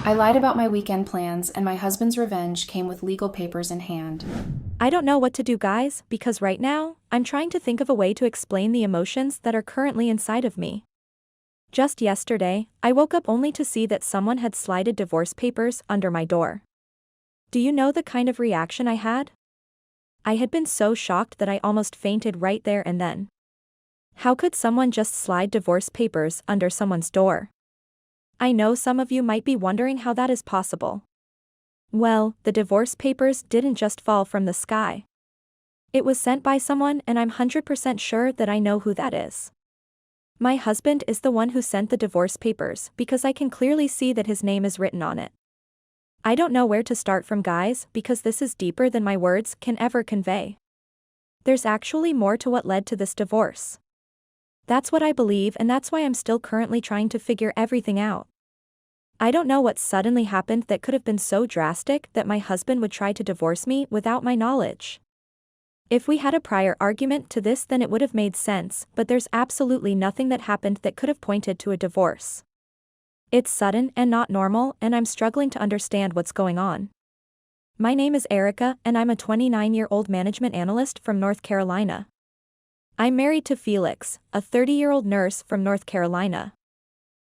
I lied about my weekend plans, and my husband's revenge came with legal papers in hand. I don't know what to do, guys, because right now, I'm trying to think of a way to explain the emotions that are currently inside of me. Just yesterday, I woke up only to see that someone had slided divorce papers under my door. Do you know the kind of reaction I had? I had been so shocked that I almost fainted right there and then. How could someone just slide divorce papers under someone's door? I know some of you might be wondering how that is possible. Well, the divorce papers didn't just fall from the sky. It was sent by someone, and I'm 100% sure that I know who that is. My husband is the one who sent the divorce papers because I can clearly see that his name is written on it. I don't know where to start from, guys, because this is deeper than my words can ever convey. There's actually more to what led to this divorce. That's what I believe, and that's why I'm still currently trying to figure everything out. I don't know what suddenly happened that could have been so drastic that my husband would try to divorce me without my knowledge. If we had a prior argument to this, then it would have made sense, but there's absolutely nothing that happened that could have pointed to a divorce. It's sudden and not normal, and I'm struggling to understand what's going on. My name is Erica, and I'm a 29-year-old management analyst from North Carolina. I'm married to Felix, a 30-year-old nurse from North Carolina.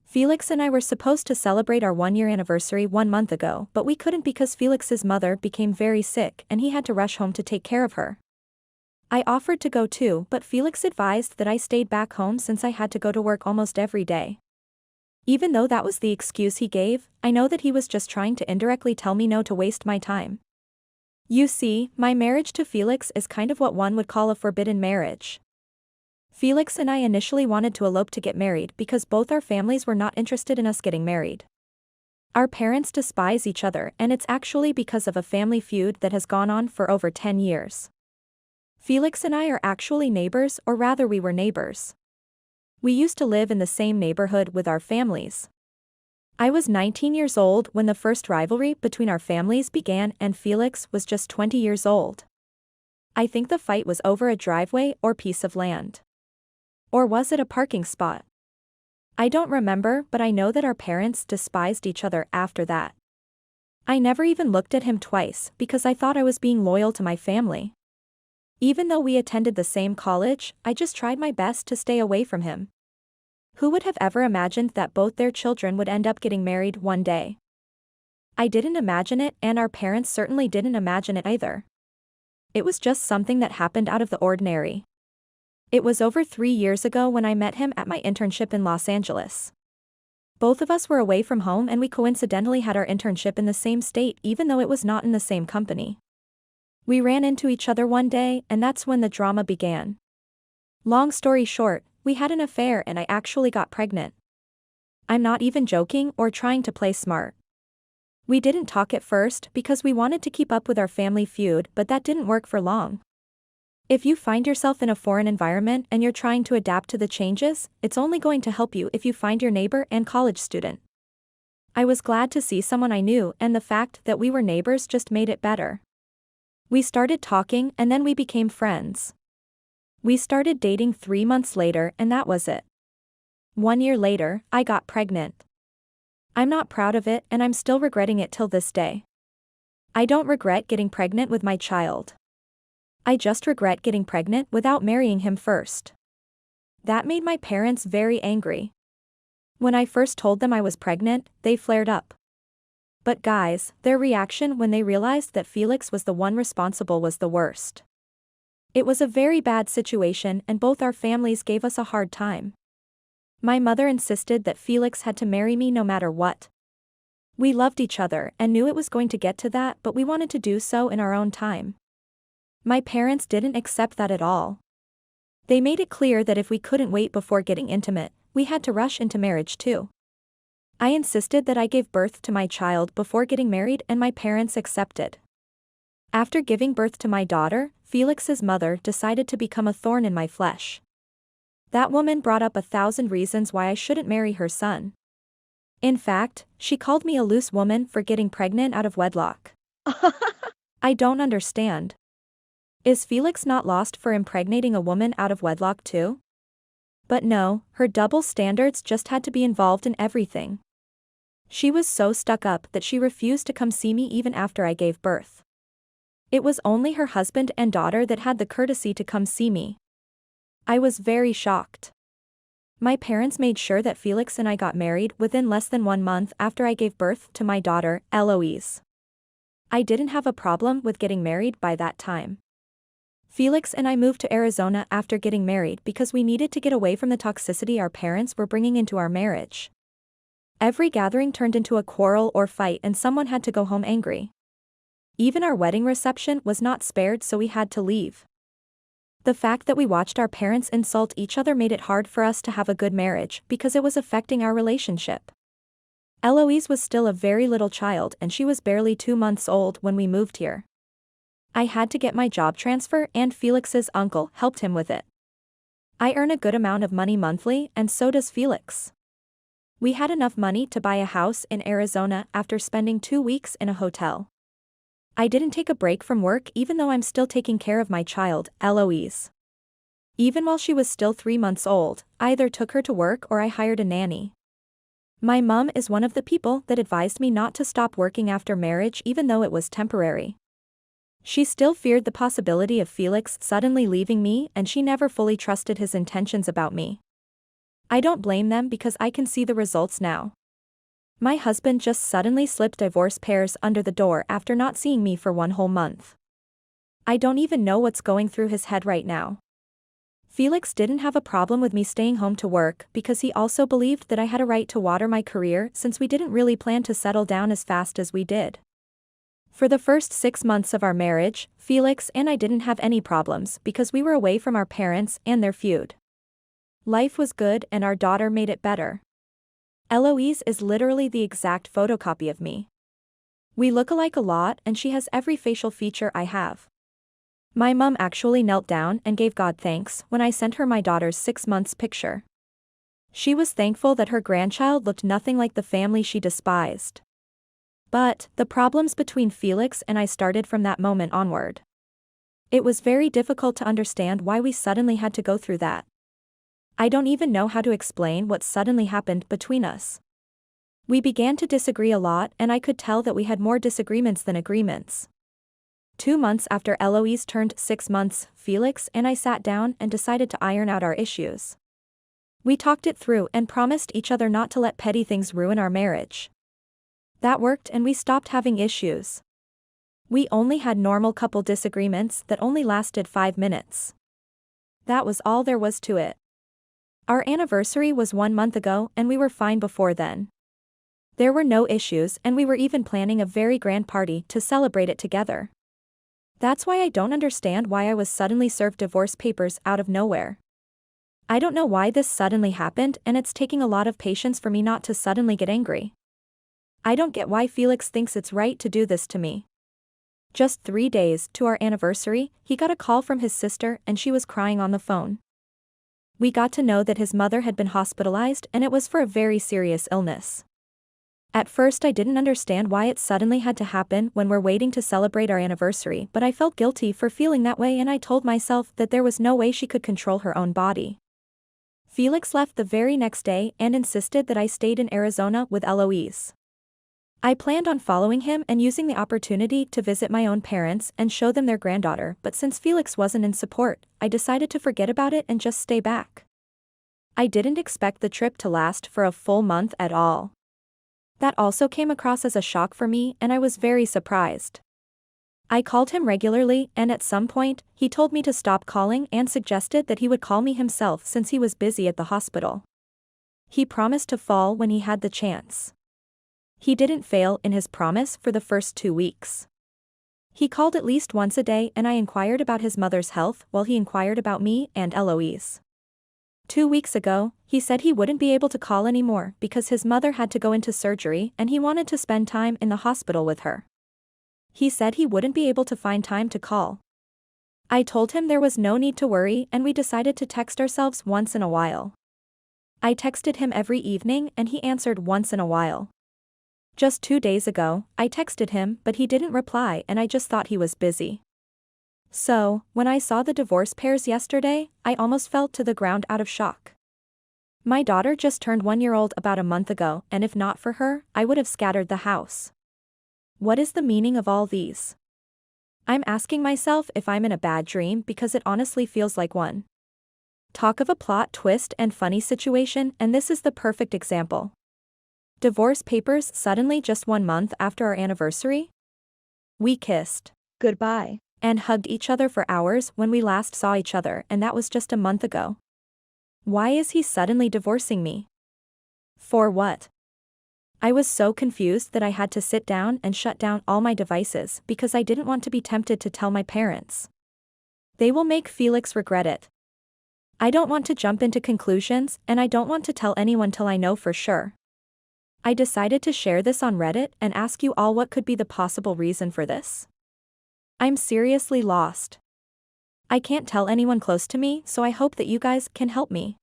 Felix and I were supposed to celebrate our 1-year anniversary 1 month ago, but we couldn't because Felix's mother became very sick and he had to rush home to take care of her. I offered to go too, but Felix advised that I stayed back home since I had to go to work almost every day. Even though that was the excuse he gave, I know that he was just trying to indirectly tell me no to waste my time. You see, my marriage to Felix is kind of what one would call a forbidden marriage. Felix and I initially wanted to elope to get married because both our families were not interested in us getting married. Our parents despise each other, and it's actually because of a family feud that has gone on for over 10 years. Felix and I are actually neighbors, or rather we were neighbors. We used to live in the same neighborhood with our families. I was 19 years old when the first rivalry between our families began, and Felix was just 20 years old. I think the fight was over a driveway or piece of land. Or was it a parking spot? I don't remember, but I know that our parents despised each other after that. I never even looked at him twice because I thought I was being loyal to my family. Even though we attended the same college, I just tried my best to stay away from him. Who would have ever imagined that both their children would end up getting married one day? I didn't imagine it, and our parents certainly didn't imagine it either. It was just something that happened out of the ordinary. It was over 3 years ago when I met him at my internship in Los Angeles. Both of us were away from home, and we coincidentally had our internship in the same state even though it was not in the same company. We ran into each other one day, and that's when the drama began. Long story short, we had an affair and I actually got pregnant. I'm not even joking or trying to play smart. We didn't talk at first because we wanted to keep up with our family feud, but that didn't work for long. If you find yourself in a foreign environment and you're trying to adapt to the changes, it's only going to help you if you find your neighbor and college student. I was glad to see someone I knew, and the fact that we were neighbors just made it better. We started talking, and then we became friends. We started dating 3 months later, and that was it. 1 year later, I got pregnant. I'm not proud of it, and I'm still regretting it till this day. I don't regret getting pregnant with my child. I just regret getting pregnant without marrying him first. That made my parents very angry. When I first told them I was pregnant, they flared up. But guys, their reaction when they realized that Felix was the one responsible was the worst. It was a very bad situation, and both our families gave us a hard time. My mother insisted that Felix had to marry me no matter what. We loved each other and knew it was going to get to that, but we wanted to do so in our own time. My parents didn't accept that at all. They made it clear that if we couldn't wait before getting intimate, we had to rush into marriage too. I insisted that I gave birth to my child before getting married, and my parents accepted. After giving birth to my daughter, Felix's mother decided to become a thorn in my flesh. That woman brought up 1,000 reasons why I shouldn't marry her son. In fact, she called me a loose woman for getting pregnant out of wedlock. I don't understand. Is Felix not lost for impregnating a woman out of wedlock too? But no, her double standards just had to be involved in everything. She was so stuck up that she refused to come see me even after I gave birth. It was only her husband and daughter that had the courtesy to come see me. I was very shocked. My parents made sure that Felix and I got married within less than 1 month after I gave birth to my daughter, Eloise. I didn't have a problem with getting married by that time. Felix and I moved to Arizona after getting married because we needed to get away from the toxicity our parents were bringing into our marriage. Every gathering turned into a quarrel or fight and someone had to go home angry. Even our wedding reception was not spared, so we had to leave. The fact that we watched our parents insult each other made it hard for us to have a good marriage because it was affecting our relationship. Eloise was still a very little child and she was barely 2 months old when we moved here. I had to get my job transfer and Felix's uncle helped him with it. I earn a good amount of money monthly and so does Felix. We had enough money to buy a house in Arizona after spending 2 weeks in a hotel. I didn't take a break from work even though I'm still taking care of my child, Eloise. Even while she was still 3 months old, I either took her to work or I hired a nanny. My mom is one of the people that advised me not to stop working after marriage even though it was temporary. She still feared the possibility of Felix suddenly leaving me and she never fully trusted his intentions about me. I don't blame them because I can see the results now. My husband just suddenly slipped divorce papers under the door after not seeing me for 1 whole month. I don't even know what's going through his head right now. Felix didn't have a problem with me staying home to work because he also believed that I had a right to water my career since we didn't really plan to settle down as fast as we did. For the first 6 months of our marriage, Felix and I didn't have any problems because we were away from our parents and their feud. Life was good and our daughter made it better. Eloise is literally the exact photocopy of me. We look alike a lot and she has every facial feature I have. My mom actually knelt down and gave God thanks when I sent her my daughter's 6 months picture. She was thankful that her grandchild looked nothing like the family she despised. But the problems between Felix and I started from that moment onward. It was very difficult to understand why we suddenly had to go through that. I don't even know how to explain what suddenly happened between us. We began to disagree a lot and I could tell that we had more disagreements than agreements. 2 months after Eloise turned 6 months, Felix and I sat down and decided to iron out our issues. We talked it through and promised each other not to let petty things ruin our marriage. That worked and we stopped having issues. We only had normal couple disagreements that only lasted 5 minutes. That was all there was to it. Our anniversary was 1 month ago and we were fine before then. There were no issues and we were even planning a very grand party to celebrate it together. That's why I don't understand why I was suddenly served divorce papers out of nowhere. I don't know why this suddenly happened and it's taking a lot of patience for me not to suddenly get angry. I don't get why Felix thinks it's right to do this to me. Just 3 days to our anniversary, he got a call from his sister and she was crying on the phone. We got to know that his mother had been hospitalized and it was for a very serious illness. At first I didn't understand why it suddenly had to happen when we're waiting to celebrate our anniversary, but I felt guilty for feeling that way and I told myself that there was no way she could control her own body. Felix left the very next day and insisted that I stayed in Arizona with Eloise. I planned on following him and using the opportunity to visit my own parents and show them their granddaughter, but since Felix wasn't in support, I decided to forget about it and just stay back. I didn't expect the trip to last for a full month at all. That also came across as a shock for me and I was very surprised. I called him regularly and at some point, he told me to stop calling and suggested that he would call me himself since he was busy at the hospital. He promised to fall when he had the chance. He didn't fail in his promise for the first 2 weeks. He called at least once a day and I inquired about his mother's health while he inquired about me and Eloise. 2 weeks ago, he said he wouldn't be able to call anymore because his mother had to go into surgery and he wanted to spend time in the hospital with her. He said he wouldn't be able to find time to call. I told him there was no need to worry and we decided to text ourselves once in a while. I texted him every evening and he answered once in a while. Just 2 days ago, I texted him but he didn't reply and I just thought he was busy. So, when I saw the divorce papers yesterday, I almost fell to the ground out of shock. My daughter just turned 1 year old about a month ago, and if not for her, I would have scattered the house. What is the meaning of all these? I'm asking myself if I'm in a bad dream because it honestly feels like one. Talk of a plot twist and funny situation, and this is the perfect example. Divorce papers suddenly just 1 month after our anniversary? We kissed goodbye and hugged each other for hours when we last saw each other, and that was just a month ago. Why is he suddenly divorcing me? For what? I was so confused that I had to sit down and shut down all my devices because I didn't want to be tempted to tell my parents. They will make Felix regret it. I don't want to jump into conclusions, and I don't want to tell anyone till I know for sure. I decided to share this on Reddit and ask you all what could be the possible reason for this. I'm seriously lost. I can't tell anyone close to me, so I hope that you guys can help me.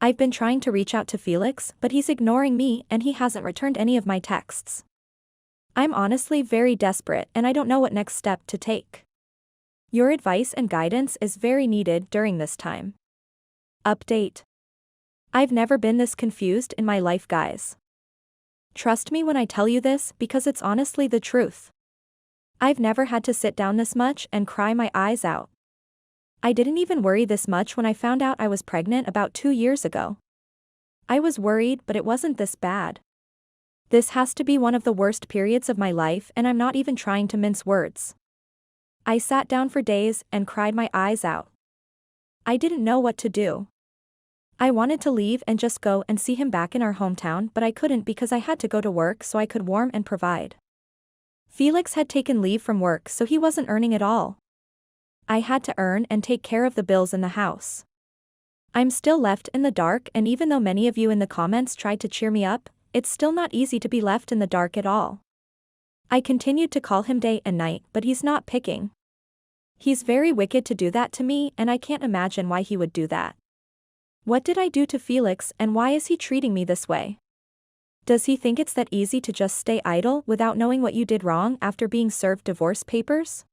I've been trying to reach out to Felix, but he's ignoring me and he hasn't returned any of my texts. I'm honestly very desperate and I don't know what next step to take. Your advice and guidance is very needed during this time. Update. I've never been this confused in my life, guys. Trust me when I tell you this because it's honestly the truth. I've never had to sit down this much and cry my eyes out. I didn't even worry this much when I found out I was pregnant about 2 years ago. I was worried, but it wasn't this bad. This has to be one of the worst periods of my life, and I'm not even trying to mince words. I sat down for days and cried my eyes out. I didn't know what to do. I wanted to leave and just go and see him back in our hometown, but I couldn't because I had to go to work so I could warm and provide. Felix had taken leave from work, so he wasn't earning at all. I had to earn and take care of the bills in the house. I'm still left in the dark, and even though many of you in the comments tried to cheer me up, it's still not easy to be left in the dark at all. I continued to call him day and night, but he's not picking. He's very wicked to do that to me, and I can't imagine why he would do that. What did I do to Felix, and why is he treating me this way? Does he think it's that easy to just stay idle without knowing what you did wrong after being served divorce papers?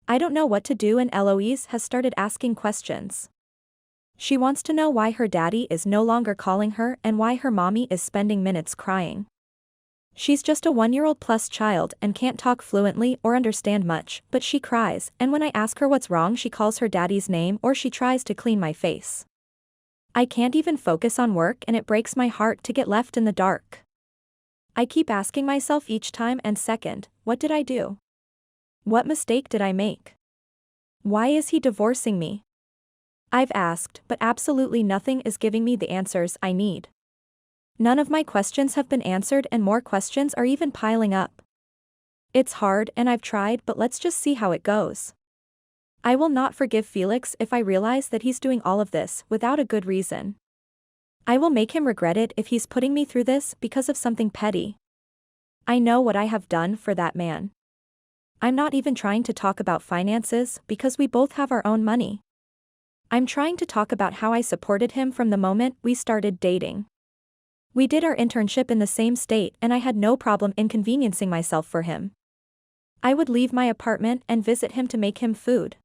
I don't know what to do, and Eloise has started asking questions. She wants to know why her daddy is no longer calling her and why her mommy is spending minutes crying. She's just a 1-year-old plus child and can't talk fluently or understand much, but she cries, and when I ask her what's wrong she calls her daddy's name or she tries to clean my face. I can't even focus on work, and it breaks my heart to get left in the dark. I keep asking myself each time and second, what did I do? What mistake did I make? Why is he divorcing me? I've asked, but absolutely nothing is giving me the answers I need. None of my questions have been answered, and more questions are even piling up. It's hard, and I've tried, but let's just see how it goes. I will not forgive Felix if I realize that he's doing all of this without a good reason. I will make him regret it if he's putting me through this because of something petty. I know what I have done for that man. I'm not even trying to talk about finances because we both have our own money. I'm trying to talk about how I supported him from the moment we started dating. We did our internship in the same state, and I had no problem inconveniencing myself for him. I would leave my apartment and visit him to make him food.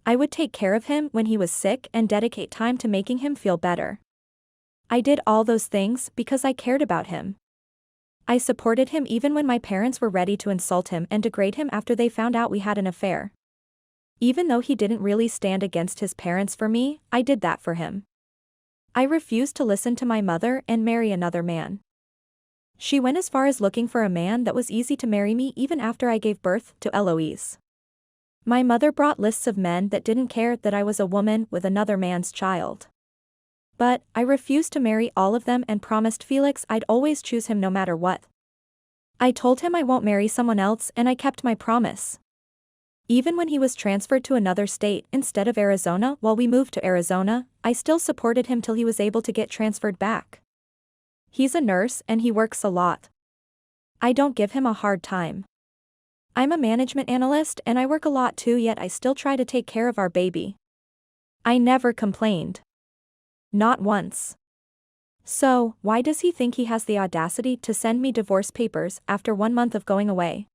I would take care of him when he was sick and dedicate time to making him feel better. I did all those things because I cared about him. I supported him even when my parents were ready to insult him and degrade him after they found out we had an affair. Even though he didn't really stand against his parents for me, I did that for him. I refused to listen to my mother and marry another man. She went as far as looking for a man that was easy to marry me even after I gave birth to Eloise. My mother brought lists of men that didn't care that I was a woman with another man's child. But I refused to marry all of them and promised Felix I'd always choose him no matter what. I told him I won't marry someone else, and I kept my promise. Even when he was transferred to another state instead of Arizona while we moved to Arizona, I still supported him till he was able to get transferred back. He's a nurse and he works a lot. I don't give him a hard time. I'm a management analyst and I work a lot too, yet I still try to take care of our baby. I never complained. Not once. So, why does he think he has the audacity to send me divorce papers after 1 month of going away?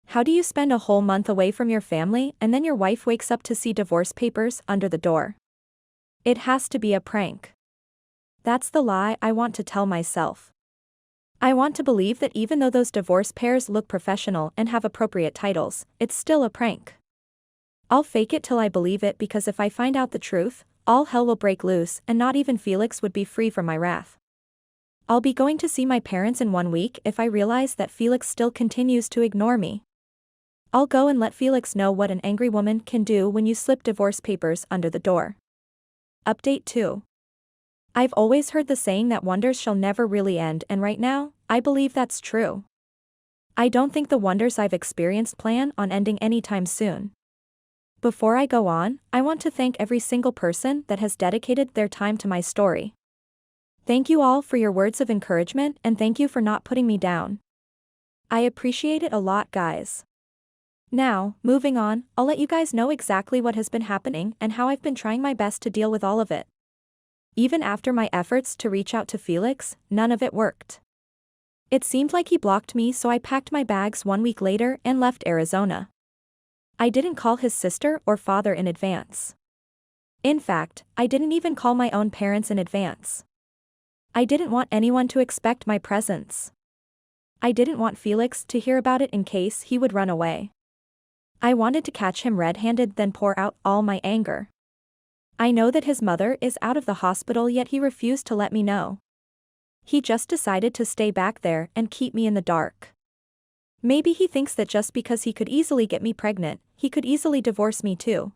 How do you spend a whole month away from your family and then your wife wakes up to see divorce papers under the door? It has to be a prank. That's the lie I want to tell myself. I want to believe that even though those divorce pairs look professional and have appropriate titles, it's still a prank. I'll fake it till I believe it, because if I find out the truth, all hell will break loose and not even Felix would be free from my wrath. I'll be going to see my parents in 1 week if I realize that Felix still continues to ignore me. I'll go and let Felix know what an angry woman can do when you slip divorce papers under the door. Update 2. I've always heard the saying that wonders shall never really end, and right now, I believe that's true. I don't think the wonders I've experienced plan on ending anytime soon. Before I go on, I want to thank every single person that has dedicated their time to my story. Thank you all for your words of encouragement, and thank you for not putting me down. I appreciate it a lot, guys. Now, moving on, I'll let you guys know exactly what has been happening and how I've been trying my best to deal with all of it. Even after my efforts to reach out to Felix, none of it worked. It seemed like he blocked me, so I packed my bags 1 week later and left Arizona. I didn't call his sister or father in advance. In fact, I didn't even call my own parents in advance. I didn't want anyone to expect my presence. I didn't want Felix to hear about it in case he would run away. I wanted to catch him red-handed, then pour out all my anger. I know that his mother is out of the hospital, yet he refused to let me know. He just decided to stay back there and keep me in the dark. Maybe he thinks that just because he could easily get me pregnant, he could easily divorce me too.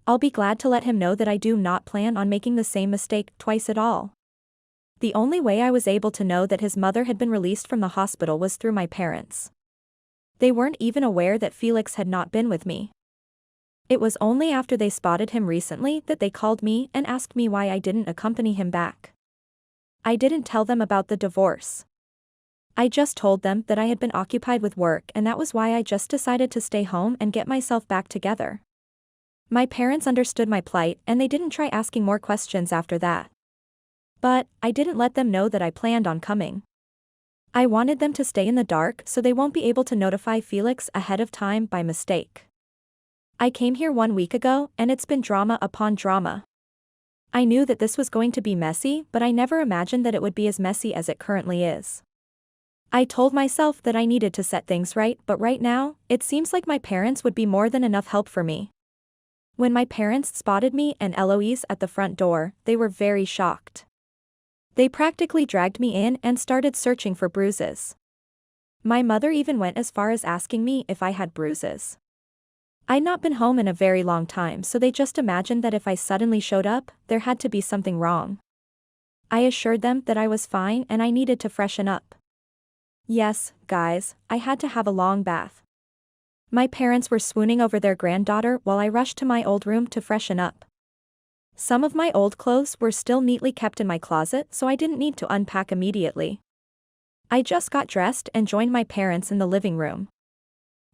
I'll be glad to let him know that I do not plan on making the same mistake twice at all. The only way I was able to know that his mother had been released from the hospital was through my parents. They weren't even aware that Felix had not been with me. It was only after they spotted him recently that they called me and asked me why I didn't accompany him back. I didn't tell them about the divorce. I just told them that I had been occupied with work, and that was why I just decided to stay home and get myself back together. My parents understood my plight, and they didn't try asking more questions after that. But I didn't let them know that I planned on coming. I wanted them to stay in the dark so they won't be able to notify Felix ahead of time by mistake. I came here 1 week ago, and it's been drama upon drama. I knew that this was going to be messy, but I never imagined that it would be as messy as it currently is. I told myself that I needed to set things right, but right now, it seems like my parents would be more than enough help for me. When my parents spotted me and Eloise at the front door, they were very shocked. They practically dragged me in and started searching for bruises. My mother even went as far as asking me if I had bruises. I'd not been home in a very long time, so they just imagined that if I suddenly showed up, there had to be something wrong. I assured them that I was fine and I needed to freshen up. Yes, guys, I had to have a long bath. My parents were swooning over their granddaughter while I rushed to my old room to freshen up. Some of my old clothes were still neatly kept in my closet, so I didn't need to unpack immediately. I just got dressed and joined my parents in the living room.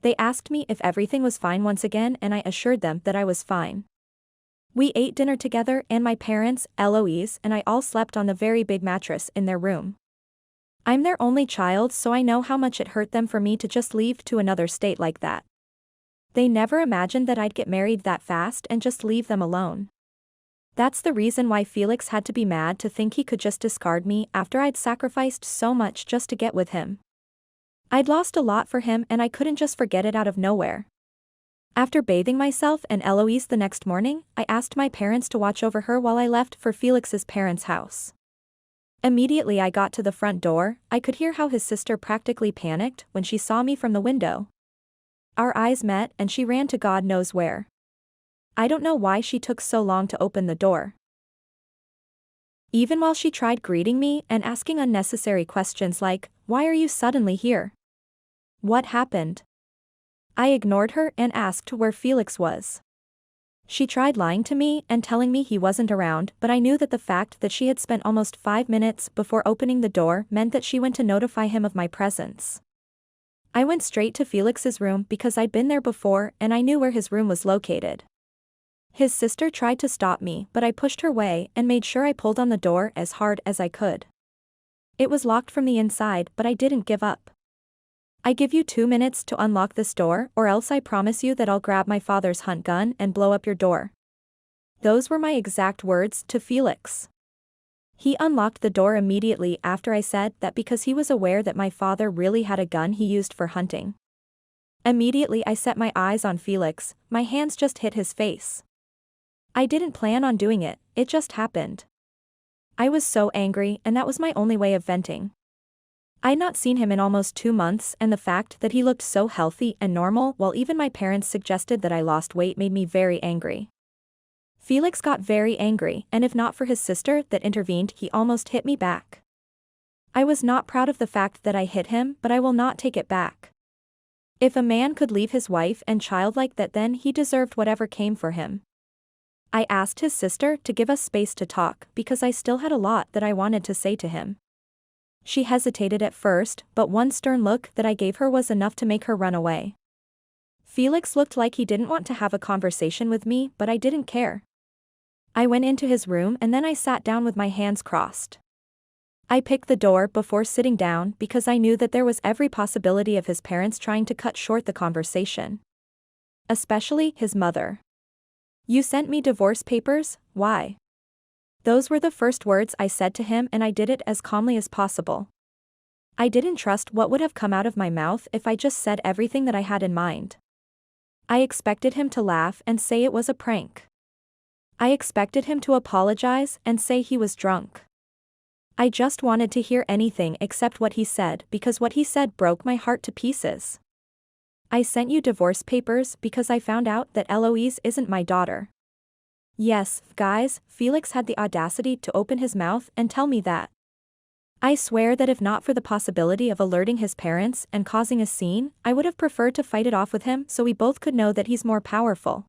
They asked me if everything was fine once again, and I assured them that I was fine. We ate dinner together, and my parents, Eloise, and I all slept on the very big mattress in their room. I'm their only child, so I know how much it hurt them for me to just leave to another state like that. They never imagined that I'd get married that fast and just leave them alone. That's the reason why Felix had to be mad to think he could just discard me after I'd sacrificed so much just to get with him. I'd lost a lot for him, and I couldn't just forget it out of nowhere. After bathing myself and Eloise the next morning, I asked my parents to watch over her while I left for Felix's parents' house. Immediately I got to the front door, I could hear how his sister practically panicked when she saw me from the window. Our eyes met and she ran to God knows where. I don't know why she took so long to open the door. Even while she tried greeting me and asking unnecessary questions like, "Why are you suddenly here? What happened?" I ignored her and asked where Felix was. She tried lying to me and telling me he wasn't around, but I knew that the fact that she had spent almost 5 minutes before opening the door meant that she went to notify him of my presence. I went straight to Felix's room because I'd been there before and I knew where his room was located. His sister tried to stop me, but I pushed her away and made sure I pulled on the door as hard as I could. It was locked from the inside, but I didn't give up. "I give you 2 minutes to unlock this door, or else I promise you that I'll grab my father's hunt gun and blow up your door." Those were my exact words to Felix. He unlocked the door immediately after I said that because he was aware that my father really had a gun he used for hunting. Immediately I set my eyes on Felix, my hands just hit his face. I didn't plan on doing it, it just happened. I was so angry and that was my only way of venting. I'd not seen him in almost 2 months and the fact that he looked so healthy and normal while even my parents suggested that I lost weight made me very angry. Felix got very angry and if not for his sister that intervened he almost hit me back. I was not proud of the fact that I hit him but I will not take it back. If a man could leave his wife and child like that then he deserved whatever came for him. I asked his sister to give us space to talk because I still had a lot that I wanted to say to him. She hesitated at first but one stern look that I gave her was enough to make her run away. Felix looked like he didn't want to have a conversation with me but I didn't care. I went into his room and then I sat down with my hands crossed. I picked the door before sitting down because I knew that there was every possibility of his parents trying to cut short the conversation. Especially his mother. "You sent me divorce papers, why?" Those were the first words I said to him and I did it as calmly as possible. I didn't trust what would have come out of my mouth if I just said everything that I had in mind. I expected him to laugh and say it was a prank. I expected him to apologize and say he was drunk. I just wanted to hear anything except what he said because what he said broke my heart to pieces. "I sent you divorce papers because I found out that Eloise isn't my daughter." Yes, guys, Felix had the audacity to open his mouth and tell me that. I swear that if not for the possibility of alerting his parents and causing a scene, I would have preferred to fight it off with him so we both could know that he's more powerful.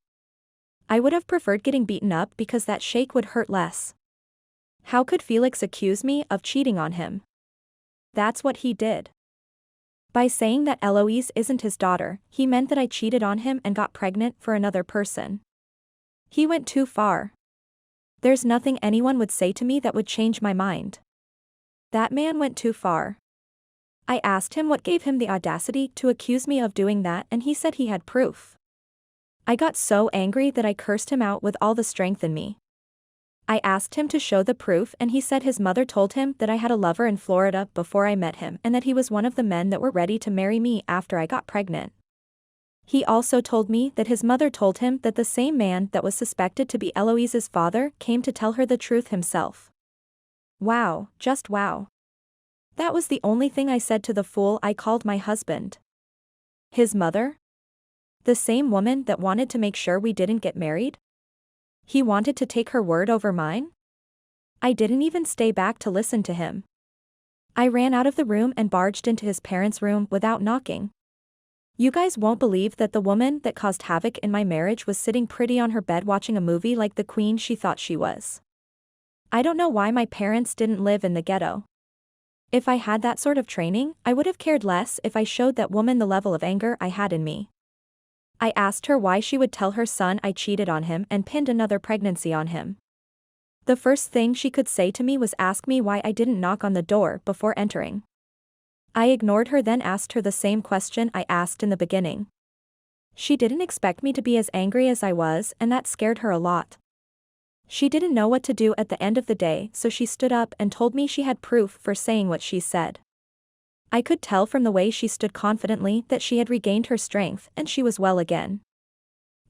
I would have preferred getting beaten up because that shake would hurt less. How could Felix accuse me of cheating on him? That's what he did. By saying that Eloise isn't his daughter, he meant that I cheated on him and got pregnant for another person. He went too far. There's nothing anyone would say to me that would change my mind. That man went too far. I asked him what gave him the audacity to accuse me of doing that and he said he had proof. I got so angry that I cursed him out with all the strength in me. I asked him to show the proof and he said his mother told him that I had a lover in Florida before I met him and that he was one of the men that were ready to marry me after I got pregnant. He also told me that his mother told him that the same man that was suspected to be Eloise's father came to tell her the truth himself. Wow, just wow. That was the only thing I said to the fool I called my husband. His mother? The same woman that wanted to make sure we didn't get married? He wanted to take her word over mine? I didn't even stay back to listen to him. I ran out of the room and barged into his parents' room without knocking. You guys won't believe that the woman that caused havoc in my marriage was sitting pretty on her bed watching a movie like the queen she thought she was. I don't know why my parents didn't live in the ghetto. If I had that sort of training, I would have cared less if I showed that woman the level of anger I had in me. I asked her why she would tell her son I cheated on him and pinned another pregnancy on him. The first thing she could say to me was ask me why I didn't knock on the door before entering. I ignored her then asked her the same question I asked in the beginning. She didn't expect me to be as angry as I was and that scared her a lot. She didn't know what to do at the end of the day so she stood up and told me she had proof for saying what she said. I could tell from the way she stood confidently that she had regained her strength and she was well again.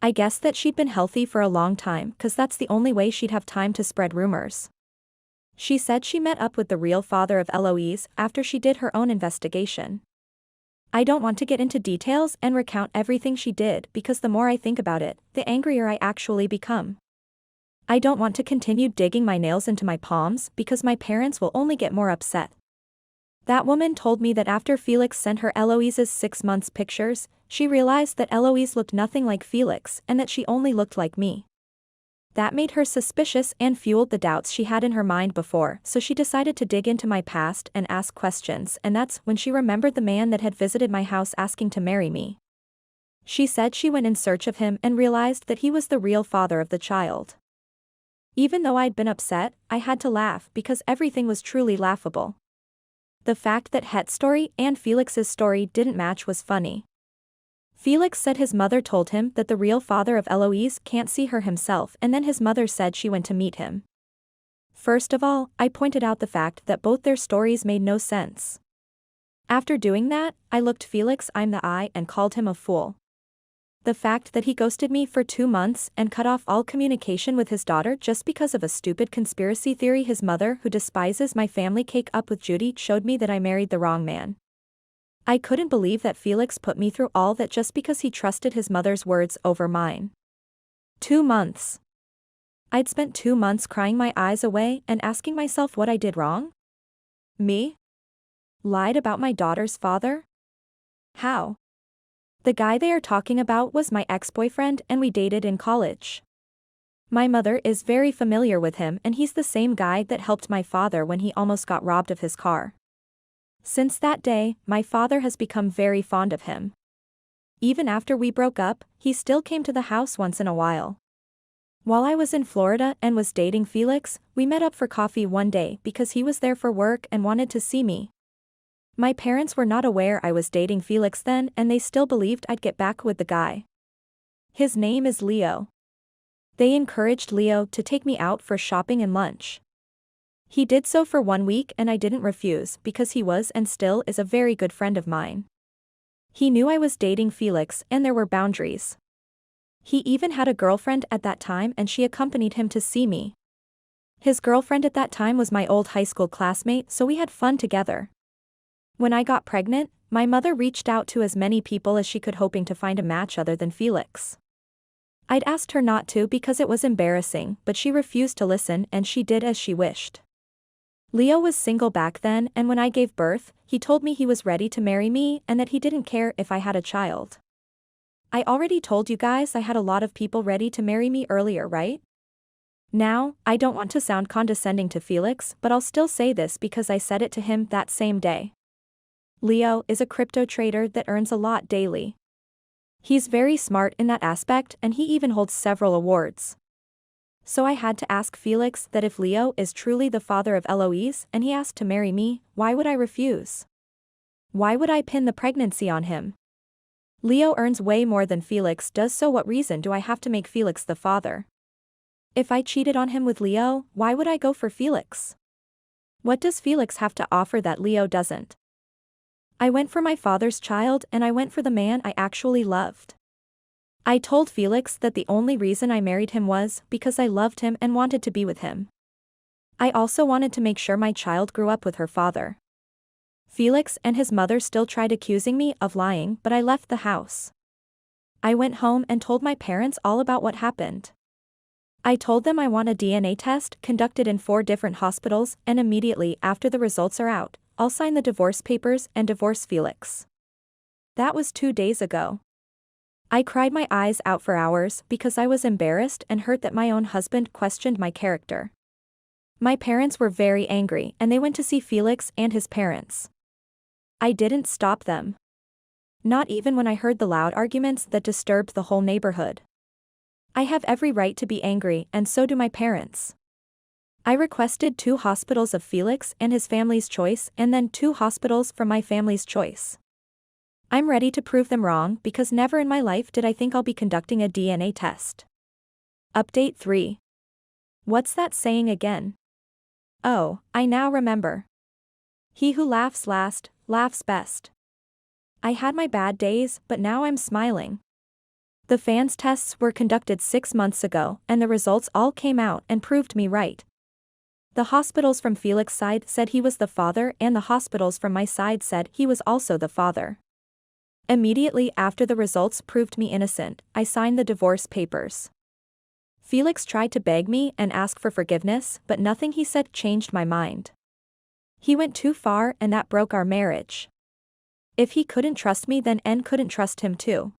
I guessed that she'd been healthy for a long time cause that's the only way she'd have time to spread rumors. She said she met up with the real father of Eloise after she did her own investigation. I don't want to get into details and recount everything she did because the more I think about it, the angrier I actually become. I don't want to continue digging my nails into my palms because my parents will only get more upset. That woman told me that after Felix sent her Eloise's 6 months pictures, she realized that Eloise looked nothing like Felix and that she only looked like me. That made her suspicious and fueled the doubts she had in her mind before, so she decided to dig into my past and ask questions, and that's when she remembered the man that had visited my house asking to marry me. She said she went in search of him and realized that he was the real father of the child. Even though I'd been upset, I had to laugh because everything was truly laughable. The fact that Het's story and Felix's story didn't match was funny. Felix said his mother told him that the real father of Eloise can't see her himself and then his mother said she went to meet him. First of all, I pointed out the fact that both their stories made no sense. After doing that, I looked Felix in the eye and called him a fool. The fact that he ghosted me for 2 months and cut off all communication with his daughter just because of a stupid conspiracy theory his mother who despises my family cake up with Judy showed me that I married the wrong man. I couldn't believe that Felix put me through all that just because he trusted his mother's words over mine. 2 months. I'd spent 2 months crying my eyes away and asking myself what I did wrong. Me? Lied about my daughter's father? How? The guy they are talking about was my ex-boyfriend and we dated in college. My mother is very familiar with him and he's the same guy that helped my father when he almost got robbed of his car. Since that day, my father has become very fond of him. Even after we broke up, he still came to the house once in a while. While I was in Florida and was dating Felix, we met up for coffee one day because he was there for work and wanted to see me. My parents were not aware I was dating Felix then and they still believed I'd get back with the guy. His name is Leo. They encouraged Leo to take me out for shopping and lunch. He did so for 1 week and I didn't refuse because he was and still is a very good friend of mine. He knew I was dating Felix and there were boundaries. He even had a girlfriend at that time and she accompanied him to see me. His girlfriend at that time was my old high school classmate so we had fun together. When I got pregnant, my mother reached out to as many people as she could hoping to find a match other than Felix. I'd asked her not to because it was embarrassing but she refused to listen and she did as she wished. Leo was single back then and when I gave birth, he told me he was ready to marry me and that he didn't care if I had a child. I already told you guys I had a lot of people ready to marry me earlier, right? Now, I don't want to sound condescending to Felix but I'll still say this because I said it to him that same day. Leo is a crypto trader that earns a lot daily. He's very smart in that aspect and he even holds several awards. So I had to ask Felix that if Leo is truly the father of Eloise and he asked to marry me, why would I refuse? Why would I pin the pregnancy on him? Leo earns way more than Felix does so what reason do I have to make Felix the father? If I cheated on him with Leo, why would I go for Felix? What does Felix have to offer that Leo doesn't? I went for my father's child and I went for the man I actually loved. I told Felix that the only reason I married him was because I loved him and wanted to be with him. I also wanted to make sure my child grew up with her father. Felix and his mother still tried accusing me of lying but I left the house. I went home and told my parents all about what happened. I told them I want a DNA test conducted in 4 different hospitals and immediately after the results are out, I'll sign the divorce papers and divorce Felix. That was 2 days ago. I cried my eyes out for hours because I was embarrassed and hurt that my own husband questioned my character. My parents were very angry and they went to see Felix and his parents. I didn't stop them. Not even when I heard the loud arguments that disturbed the whole neighborhood. I have every right to be angry and so do my parents. I requested 2 hospitals of Felix and his family's choice and then 2 hospitals from my family's choice. I'm ready to prove them wrong because never in my life did I think I'll be conducting a DNA test. Update 3. What's that saying again? Oh, I now remember. He who laughs last, laughs best. I had my bad days but now I'm smiling. The fans tests were conducted 6 months ago and the results all came out and proved me right. The hospitals from Felix's side said he was the father and the hospitals from my side said he was also the father. Immediately after the results proved me innocent, I signed the divorce papers. Felix tried to beg me and ask for forgiveness but nothing he said changed my mind. He went too far and that broke our marriage. If he couldn't trust me then N couldn't trust him too.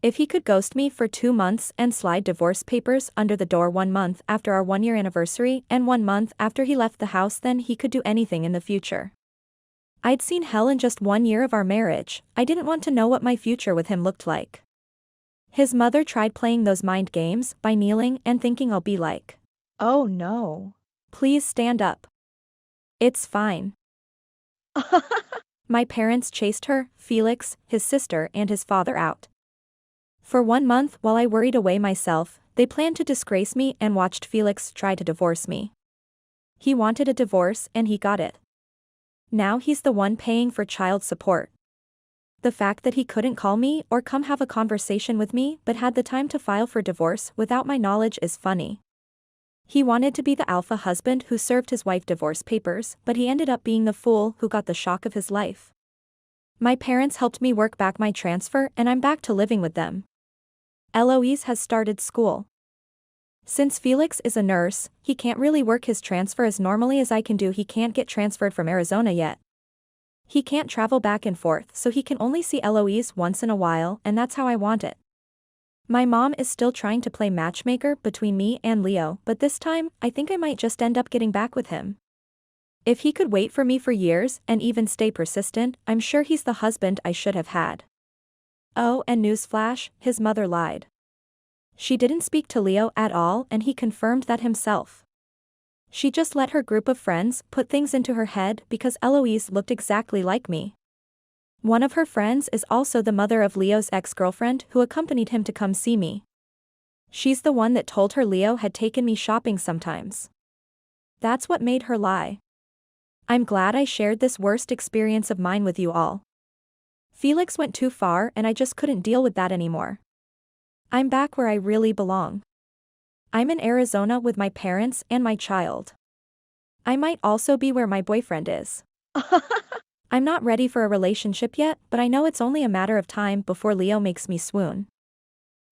If he could ghost me for 2 months and slide divorce papers under the door 1 month after our 1-year anniversary and 1 month after he left the house then he could do anything in the future. I'd seen hell in just 1 year of our marriage, I didn't want to know what my future with him looked like. His mother tried playing those mind games by kneeling and thinking I'll be like, "Oh no. Please stand up. It's fine." My parents chased her, Felix, his sister and his father out. For 1 month while I worried away myself, they planned to disgrace me and watched Felix try to divorce me. He wanted a divorce and he got it. Now he's the one paying for child support. The fact that he couldn't call me or come have a conversation with me but had the time to file for divorce without my knowledge is funny. He wanted to be the alpha husband who served his wife divorce papers, but he ended up being the fool who got the shock of his life. My parents helped me work back my transfer and I'm back to living with them. Eloise has started school. Since Felix is a nurse, he can't really work his transfer as normally as I can do. He can't get transferred from Arizona yet. He can't travel back and forth, so he can only see Eloise once in a while, and that's how I want it. My mom is still trying to play matchmaker between me and Leo, but this time, I think I might just end up getting back with him. If he could wait for me for years and even stay persistent, I'm sure he's the husband I should have had. Oh, and newsflash, his mother lied. She didn't speak to Leo at all and he confirmed that himself. She just let her group of friends put things into her head because Eloise looked exactly like me. One of her friends is also the mother of Leo's ex-girlfriend who accompanied him to come see me. She's the one that told her Leo had taken me shopping sometimes. That's what made her lie. I'm glad I shared this worst experience of mine with you all. Felix went too far and I just couldn't deal with that anymore. I'm back where I really belong. I'm in Arizona with my parents and my child. I might also be where my boyfriend is. I'm not ready for a relationship yet, but I know it's only a matter of time before Leo makes me swoon.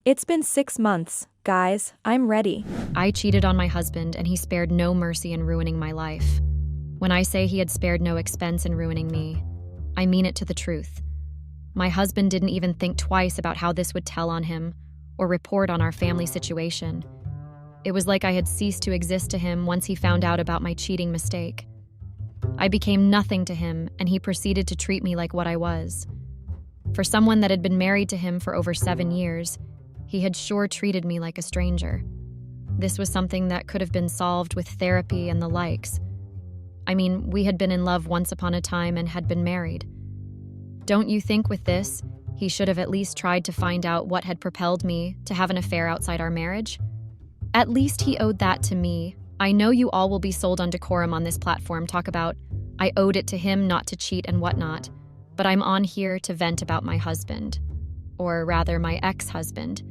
It's been 6 months, guys, I'm ready. I cheated on my husband and he spared no mercy in ruining my life. When I say he had spared no expense in ruining me, I mean it to the truth. My husband didn't even think twice about how this would tell on him or report on our family situation. It was like I had ceased to exist to him once he found out about my cheating mistake. I became nothing to him, and he proceeded to treat me like what I was. For someone that had been married to him for over 7 years, he had sure treated me like a stranger. This was something that could have been solved with therapy and the likes. I mean, we had been in love once upon a time and had been married. Don't you think with this, he should have at least tried to find out what had propelled me to have an affair outside our marriage? At least he owed that to me. I know you all will be sold on decorum on this platform, talk about I owed it to him not to cheat and whatnot, but I'm on here to vent about my husband. Or rather, my ex-husband.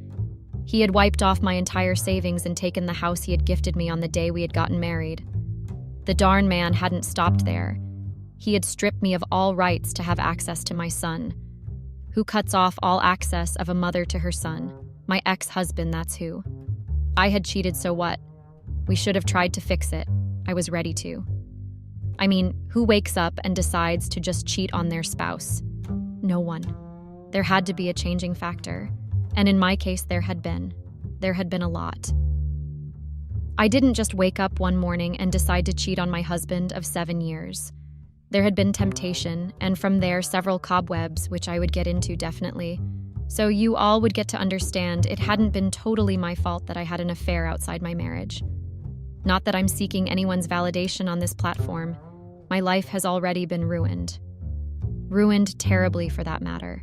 He had wiped off my entire savings and taken the house he had gifted me on the day we had gotten married. The darn man hadn't stopped there. He had stripped me of all rights to have access to my son. Who cuts off all access of a mother to her son? My ex-husband, that's who. I had cheated, so what? We should have tried to fix it. I was ready to. I mean, who wakes up and decides to just cheat on their spouse? No one. There had to be a changing factor. And in my case, there had been. There had been a lot. I didn't just wake up one morning and decide to cheat on my husband of 7 years. There had been temptation, and from there several cobwebs, which I would get into definitely. So you all would get to understand it hadn't been totally my fault that I had an affair outside my marriage. Not that I'm seeking anyone's validation on this platform. My life has already been ruined. Ruined terribly, for that matter.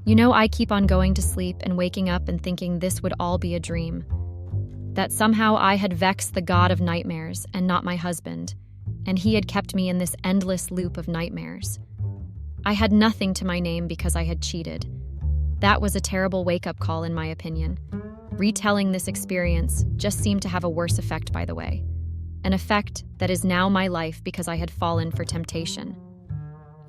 You know, I keep on going to sleep and waking up and thinking this would all be a dream. That somehow I had vexed the god of nightmares and not my husband, and he had kept me in this endless loop of nightmares. I had nothing to my name because I had cheated. That was a terrible wake-up call, in my opinion. Retelling this experience just seemed to have a worse effect, by the way. An effect that is now my life because I had fallen for temptation.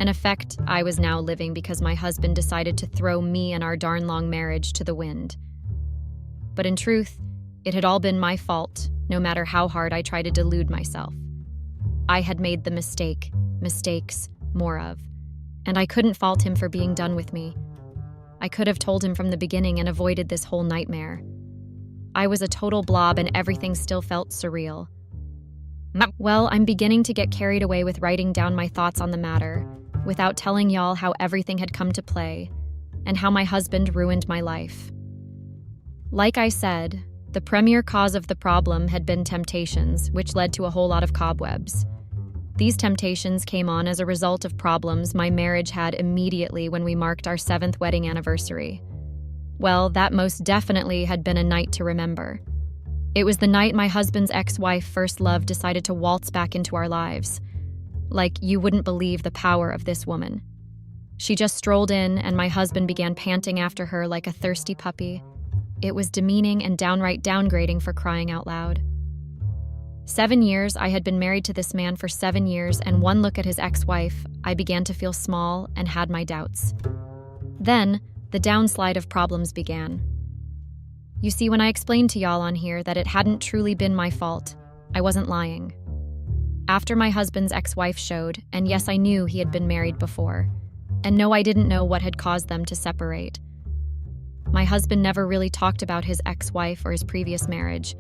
An effect I was now living because my husband decided to throw me and our darn long marriage to the wind. But in truth, it had all been my fault, no matter how hard I tried to delude myself. I had made the mistakes, more of, and I couldn't fault him for being done with me. I could have told him from the beginning and avoided this whole nightmare. I was a total blob and everything still felt surreal. Well, I'm beginning to get carried away with writing down my thoughts on the matter, without telling y'all how everything had come to play, and how my husband ruined my life. Like I said, the premier cause of the problem had been temptations, which led to a whole lot of cobwebs. These temptations came on as a result of problems my marriage had immediately when we marked our 7th wedding anniversary. Well, that most definitely had been a night to remember. It was the night my husband's ex-wife, first love, decided to waltz back into our lives. Like, you wouldn't believe the power of this woman. She just strolled in, and my husband began panting after her like a thirsty puppy. It was demeaning and downright downgrading, for crying out loud. 7 years, I had been married to this man for 7 years, and one look at his ex-wife, I began to feel small and had my doubts. Then, the downslide of problems began. You see, when I explained to y'all on here that it hadn't truly been my fault, I wasn't lying. After my husband's ex-wife showed, and yes, I knew he had been married before, and no, I didn't know what had caused them to separate. My husband never really talked about his ex-wife or his previous marriage,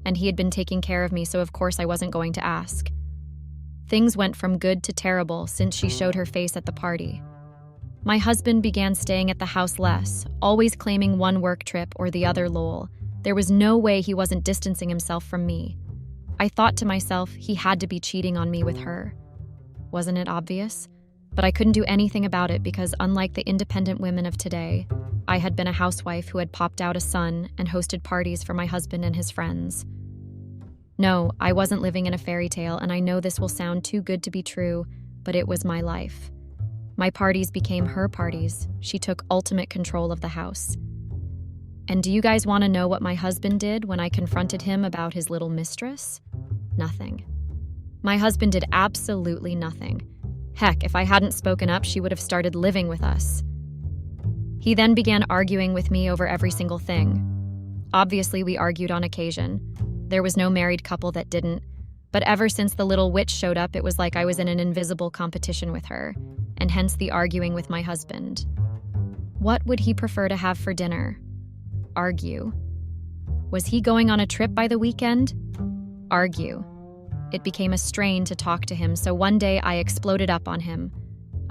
and he had been taking care of me, so of course I wasn't going to ask. Things went from good to terrible since she showed her face at the party. My husband began staying at the house less, always claiming one work trip or the other lol. There was no way he wasn't distancing himself from me. I thought to myself he had to be cheating on me with her. Wasn't it obvious? But I couldn't do anything about it because, unlike the independent women of today, I had been a housewife who had popped out a son and hosted parties for my husband and his friends. No, I wasn't living in a fairy tale, and I know this will sound too good to be true, but it was my life. My parties became her parties. She took ultimate control of the house. And do you guys want to know what my husband did when I confronted him about his little mistress? Nothing. My husband did absolutely nothing. Heck, if I hadn't spoken up, she would have started living with us. He then began arguing with me over every single thing. Obviously, we argued on occasion. There was no married couple that didn't. But ever since the little witch showed up, it was like I was in an invisible competition with her, and hence the arguing with my husband. What would he prefer to have for dinner? Argue. Was he going on a trip by the weekend? Argue. It became a strain to talk to him, so one day I exploded up on him.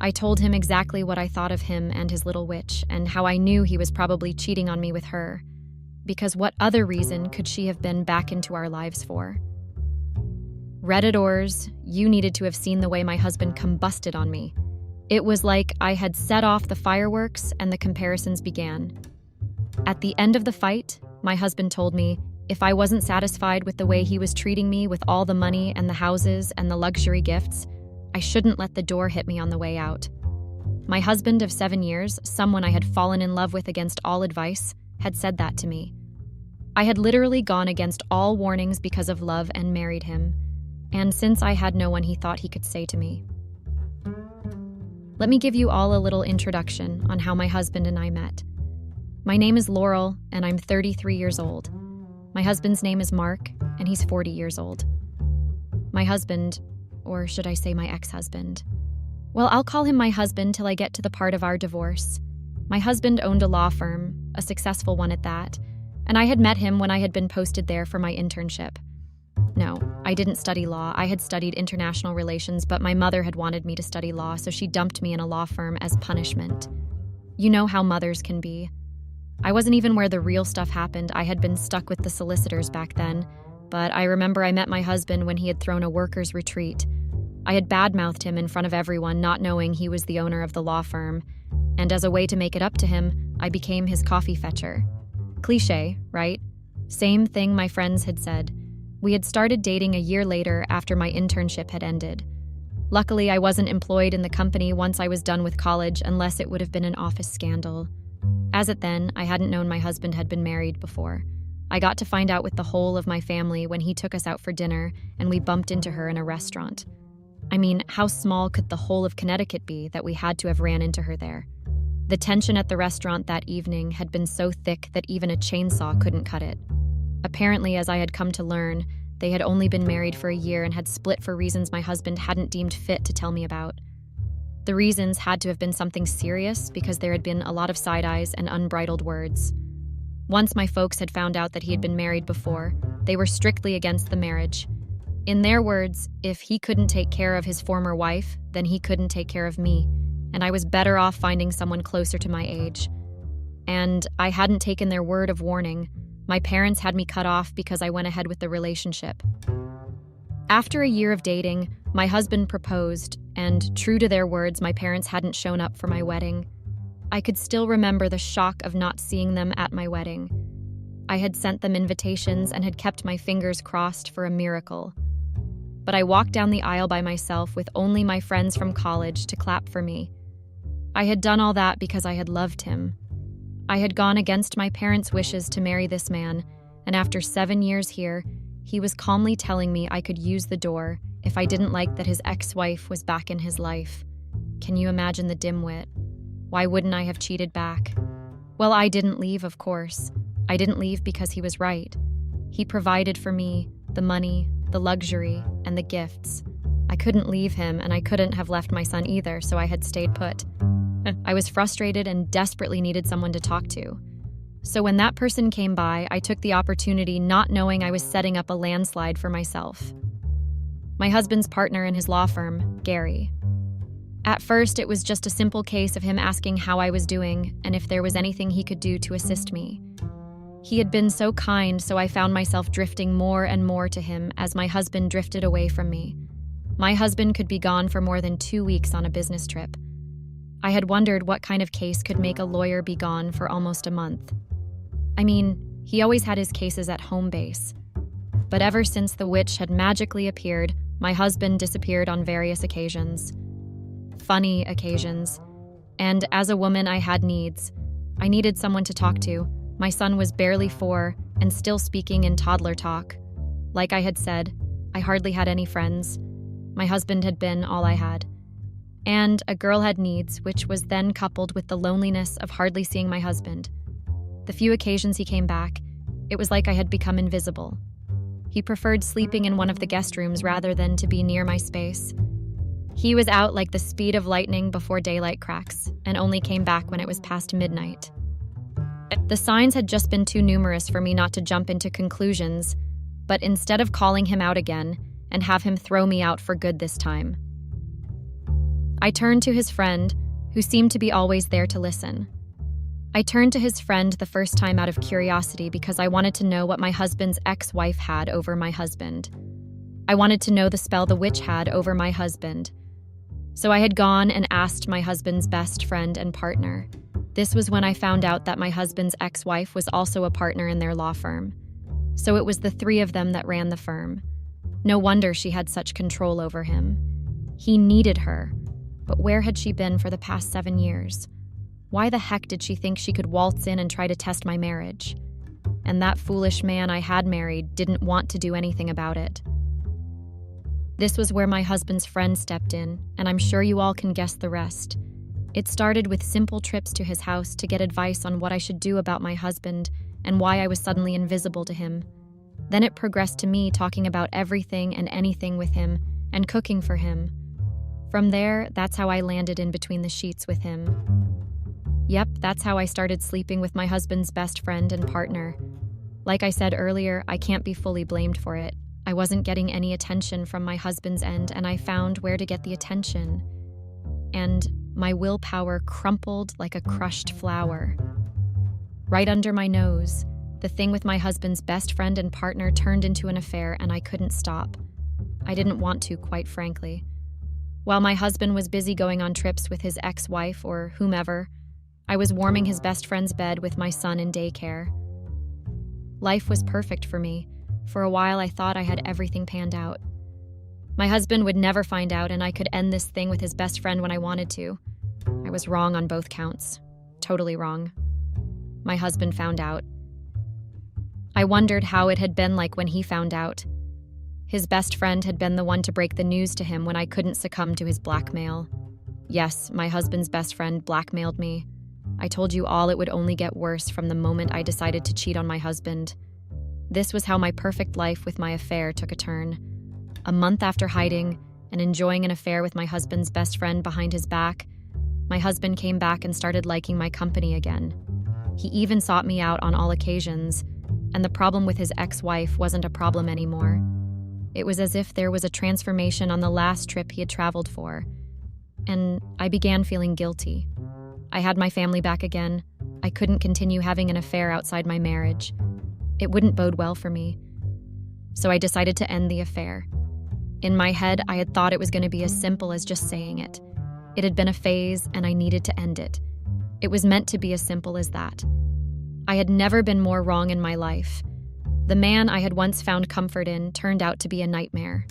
I told him exactly what I thought of him and his little witch, and how I knew he was probably cheating on me with her. Because what other reason could she have been back into our lives for? Redditors, you needed to have seen the way my husband combusted on me. It was like I had set off the fireworks and the comparisons began. At the end of the fight, my husband told me if I wasn't satisfied with the way he was treating me with all the money and the houses and the luxury gifts, I shouldn't let the door hit me on the way out. My husband of 7 years, someone I had fallen in love with against all advice, had said that to me. I had literally gone against all warnings because of love and married him. And since I had no one he thought he could say to me. Let me give you all a little introduction on how my husband and I met. My name is Laurel, and I'm 33 years old. My husband's name is Mark, and he's 40 years old. My husband, or should I say my ex-husband? Well, I'll call him my husband till I get to the part of our divorce. My husband owned a law firm, a successful one at that, and I had met him when I had been posted there for my internship. No, I didn't study law. I had studied international relations, but my mother had wanted me to study law, so she dumped me in a law firm as punishment. You know how mothers can be. I wasn't even where the real stuff happened. I had been stuck with the solicitors back then, but I remember I met my husband when he had thrown a workers' retreat. I had badmouthed him in front of everyone, not knowing he was the owner of the law firm, and as a way to make it up to him, I became his coffee fetcher. Cliché, right? Same thing my friends had said. We had started dating a year later after my internship had ended. Luckily, I wasn't employed in the company once I was done with college, unless it would have been an office scandal. As it then, I hadn't known my husband had been married before. I got to find out with the whole of my family when he took us out for dinner and we bumped into her in a restaurant. I mean, how small could the whole of Connecticut be that we had to have ran into her there? The tension at the restaurant that evening had been so thick that even a chainsaw couldn't cut it. Apparently, as I had come to learn, they had only been married for a year and had split for reasons my husband hadn't deemed fit to tell me about. The reasons had to have been something serious because there had been a lot of side eyes and unbridled words. Once my folks had found out that he had been married before, they were strictly against the marriage. In their words, if he couldn't take care of his former wife, then he couldn't take care of me, and I was better off finding someone closer to my age. And I hadn't taken their word of warning. My parents had me cut off because I went ahead with the relationship. After a year of dating, my husband proposed, and true to their words, my parents hadn't shown up for my wedding. I could still remember the shock of not seeing them at my wedding. I had sent them invitations and had kept my fingers crossed for a miracle. But I walked down the aisle by myself with only my friends from college to clap for me. I had done all that because I had loved him. I had gone against my parents' wishes to marry this man, and after 7 years here, he was calmly telling me I could use the door if I didn't like that his ex-wife was back in his life. Can you imagine the dimwit? Why wouldn't I have cheated back? Well, I didn't leave, of course. I didn't leave because he was right. He provided for me the money, the luxury, and the gifts. I couldn't leave him, and I couldn't have left my son either, so I had stayed put. I was frustrated and desperately needed someone to talk to. So when that person came by, I took the opportunity, not knowing I was setting up a landslide for myself. My husband's partner in his law firm, Gary. At first, it was just a simple case of him asking how I was doing and if there was anything he could do to assist me. He had been so kind, so I found myself drifting more and more to him as my husband drifted away from me. My husband could be gone for more than 2 weeks on a business trip. I had wondered what kind of case could make a lawyer be gone for almost a month. I mean, he always had his cases at home base. But ever since the witch had magically appeared, my husband disappeared on various occasions. Funny occasions. And as a woman, I had needs. I needed someone to talk to. My son was barely 4 and still speaking in toddler talk. Like I had said, I hardly had any friends. My husband had been all I had. And a girl had needs, which was then coupled with the loneliness of hardly seeing my husband. The few occasions he came back, it was like I had become invisible. He preferred sleeping in one of the guest rooms rather than to be near my space. He was out like the speed of lightning before daylight cracks, and only came back when it was past midnight. The signs had just been too numerous for me not to jump into conclusions, but instead of calling him out again and have him throw me out for good this time, I turned to his friend, who seemed to be always there to listen. I turned to his friend the first time out of curiosity because I wanted to know what my husband's ex-wife had over my husband. I wanted to know the spell the witch had over my husband. So I had gone and asked my husband's best friend and partner. This was when I found out that my husband's ex-wife was also a partner in their law firm. So it was the 3 of them that ran the firm. No wonder she had such control over him. He needed her. But where had she been for the past 7 years? Why the heck did she think she could waltz in and try to test my marriage? And that foolish man I had married didn't want to do anything about it. This was where my husband's friend stepped in, and I'm sure you all can guess the rest. It started with simple trips to his house to get advice on what I should do about my husband and why I was suddenly invisible to him. Then it progressed to me talking about everything and anything with him and cooking for him. From there, that's how I landed in between the sheets with him. Yep, that's how I started sleeping with my husband's best friend and partner. Like I said earlier, I can't be fully blamed for it. I wasn't getting any attention from my husband's end, and I found where to get the attention. And my willpower crumpled like a crushed flower. Right under my nose, the thing with my husband's best friend and partner turned into an affair, and I couldn't stop. I didn't want to, quite frankly. While my husband was busy going on trips with his ex-wife or whomever, I was warming his best friend's bed with my son in daycare. Life was perfect for me. For a while, I thought I had everything panned out. My husband would never find out, and I could end this thing with his best friend when I wanted to. I was wrong on both counts. Totally wrong. My husband found out. I wondered how it had been like when he found out. His best friend had been the one to break the news to him when I couldn't succumb to his blackmail. Yes, my husband's best friend blackmailed me. I told you all it would only get worse from the moment I decided to cheat on my husband. This was how my perfect life with my affair took a turn. A month after hiding and enjoying an affair with my husband's best friend behind his back, my husband came back and started liking my company again. He even sought me out on all occasions, and the problem with his ex-wife wasn't a problem anymore. It was as if there was a transformation on the last trip he had traveled for, and I began feeling guilty. I had my family back again. I couldn't continue having an affair outside my marriage. It wouldn't bode well for me. So I decided to end the affair. In my head, I had thought it was going to be as simple as just saying it. It had been a phase, and I needed to end it. It was meant to be as simple as that. I had never been more wrong in my life. The man I had once found comfort in turned out to be a nightmare.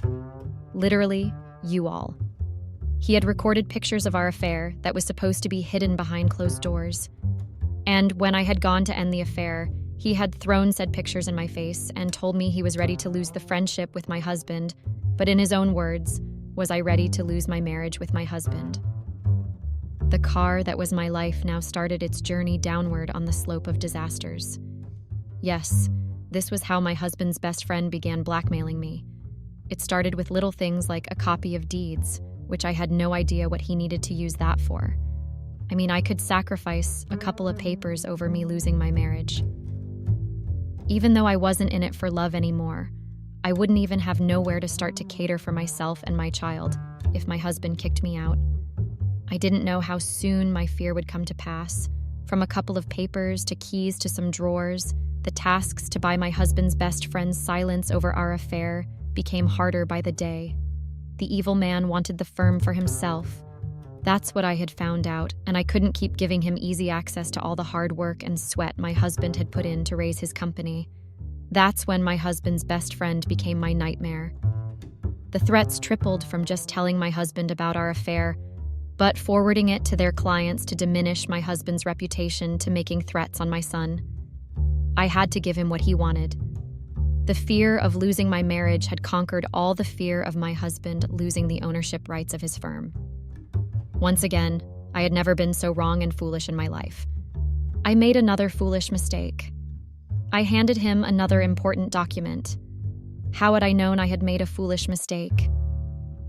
Literally, you all. He had recorded pictures of our affair that was supposed to be hidden behind closed doors. And when I had gone to end the affair, he had thrown said pictures in my face and told me he was ready to lose the friendship with my husband, but in his own words, was I ready to lose my marriage with my husband? The car that was my life now started its journey downward on the slope of disasters. Yes, this was how my husband's best friend began blackmailing me. It started with little things like a copy of deeds, which I had no idea what he needed to use that for. I mean, I could sacrifice a couple of papers over me losing my marriage. Even though I wasn't in it for love anymore, I wouldn't even have nowhere to start to cater for myself and my child if my husband kicked me out. I didn't know how soon my fear would come to pass. From a couple of papers to keys to some drawers, the tasks to buy my husband's best friend's silence over our affair became harder by the day. The evil man wanted the firm for himself. That's what I had found out, and I couldn't keep giving him easy access to all the hard work and sweat my husband had put in to raise his company. That's when my husband's best friend became my nightmare. The threats tripled from just telling my husband about our affair, but forwarding it to their clients to diminish my husband's reputation to making threats on my son. I had to give him what he wanted. The fear of losing my marriage had conquered all the fear of my husband losing the ownership rights of his firm. Once again, I had never been so wrong and foolish in my life. I made another foolish mistake. I handed him another important document. How had I known I had made a foolish mistake?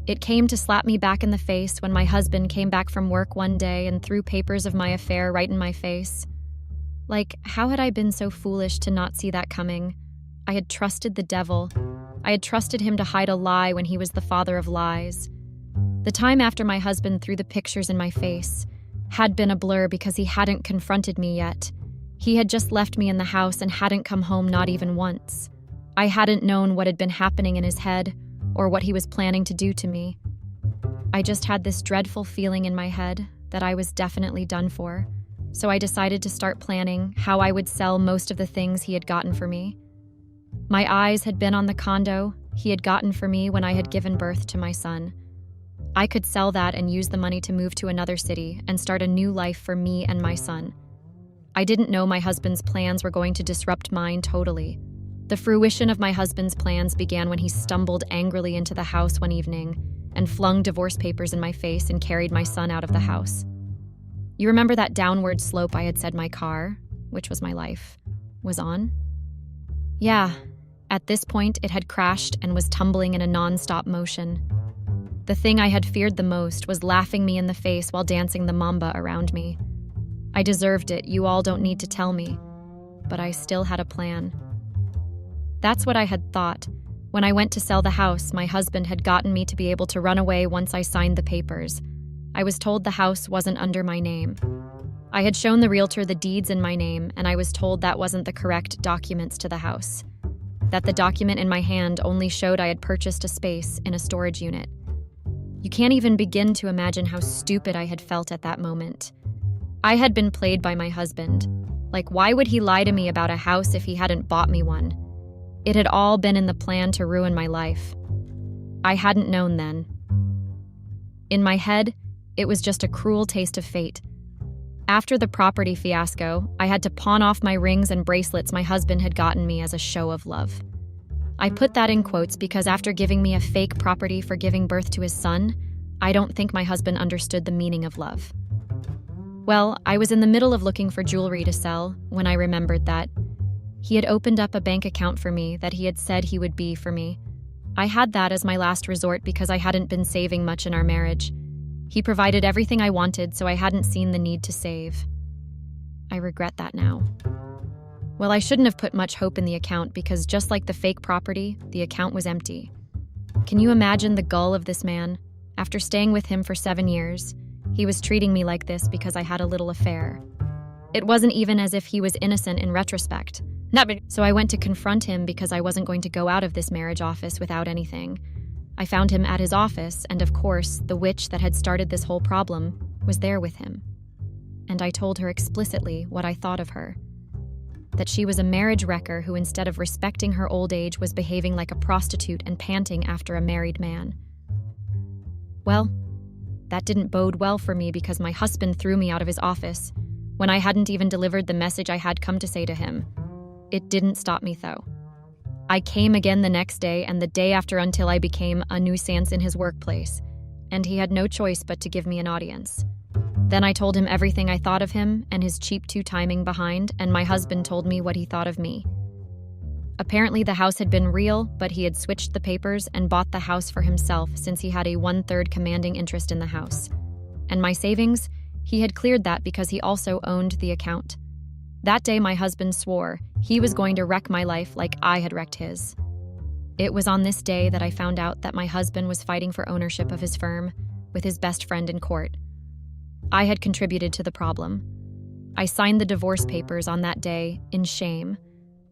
It came to slap me back in the face when my husband came back from work one day and threw papers of my affair right in my face. Like, how had I been so foolish to not see that coming? I had trusted the devil. I had trusted him to hide a lie when he was the father of lies. The time after my husband threw the pictures in my face had been a blur because he hadn't confronted me yet. He had just left me in the house and hadn't come home not even once. I hadn't known what had been happening in his head or what he was planning to do to me. I just had this dreadful feeling in my head that I was definitely done for, so I decided to start planning how I would sell most of the things he had gotten for me. My eyes had been on the condo he had gotten for me when I had given birth to my son. I could sell that and use the money to move to another city and start a new life for me and my son. I didn't know my husband's plans were going to disrupt mine totally. The fruition of my husband's plans began when he stumbled angrily into the house one evening and flung divorce papers in my face and carried my son out of the house. You remember that downward slope I had said my car, which was my life, was on? Yeah, at this point it had crashed and was tumbling in a non-stop motion. The thing I had feared the most was laughing me in the face while dancing the mamba around me. I deserved it, you all don't need to tell me, but I still had a plan. That's what I had thought. When I went to sell the house, my husband had gotten me to be able to run away once I signed the papers. I was told the house wasn't under my name. I had shown the realtor the deeds in my name, and I was told that wasn't the correct documents to the house. That the document in my hand only showed I had purchased a space in a storage unit. You can't even begin to imagine how stupid I had felt at that moment. I had been played by my husband. Like, why would he lie to me about a house if he hadn't bought me one? It had all been in the plan to ruin my life. I hadn't known then. In my head, it was just a cruel taste of fate. After the property fiasco, I had to pawn off my rings and bracelets my husband had gotten me as a show of love. I put that in quotes because after giving me a fake property for giving birth to his son, I don't think my husband understood the meaning of love. Well, I was in the middle of looking for jewelry to sell when I remembered that he had opened up a bank account for me that he had said he would be for me. I had that as my last resort because I hadn't been saving much in our marriage. He provided everything I wanted, so I hadn't seen the need to save. I regret that now. Well, I shouldn't have put much hope in the account because just like the fake property, the account was empty. Can you imagine the gall of this man? After staying with him for 7 years, he was treating me like this because I had a little affair. It wasn't even as if he was innocent in retrospect. So I went to confront him because I wasn't going to go out of this marriage office without anything. I found him at his office, and of course, the witch that had started this whole problem was there with him. And I told her explicitly what I thought of her. that she was a marriage wrecker who, instead of respecting her old age, was behaving like a prostitute and panting after a married man. Well, that didn't bode well for me because my husband threw me out of his office when I hadn't even delivered the message I had come to say to him. It didn't stop me, though. I came again the next day and the day after until I became a nuisance in his workplace, and he had no choice but to give me an audience. Then I told him everything I thought of him and his cheap two-timing behind, and my husband told me what he thought of me. Apparently the house had been real, but he had switched the papers and bought the house for himself since he had a 1/3 commanding interest in the house. And my savings? He had cleared that because he also owned the account. That day my husband swore he was going to wreck my life like I had wrecked his. It was on this day that I found out that my husband was fighting for ownership of his firm with his best friend in court. I had contributed to the problem. I signed the divorce papers on that day in shame,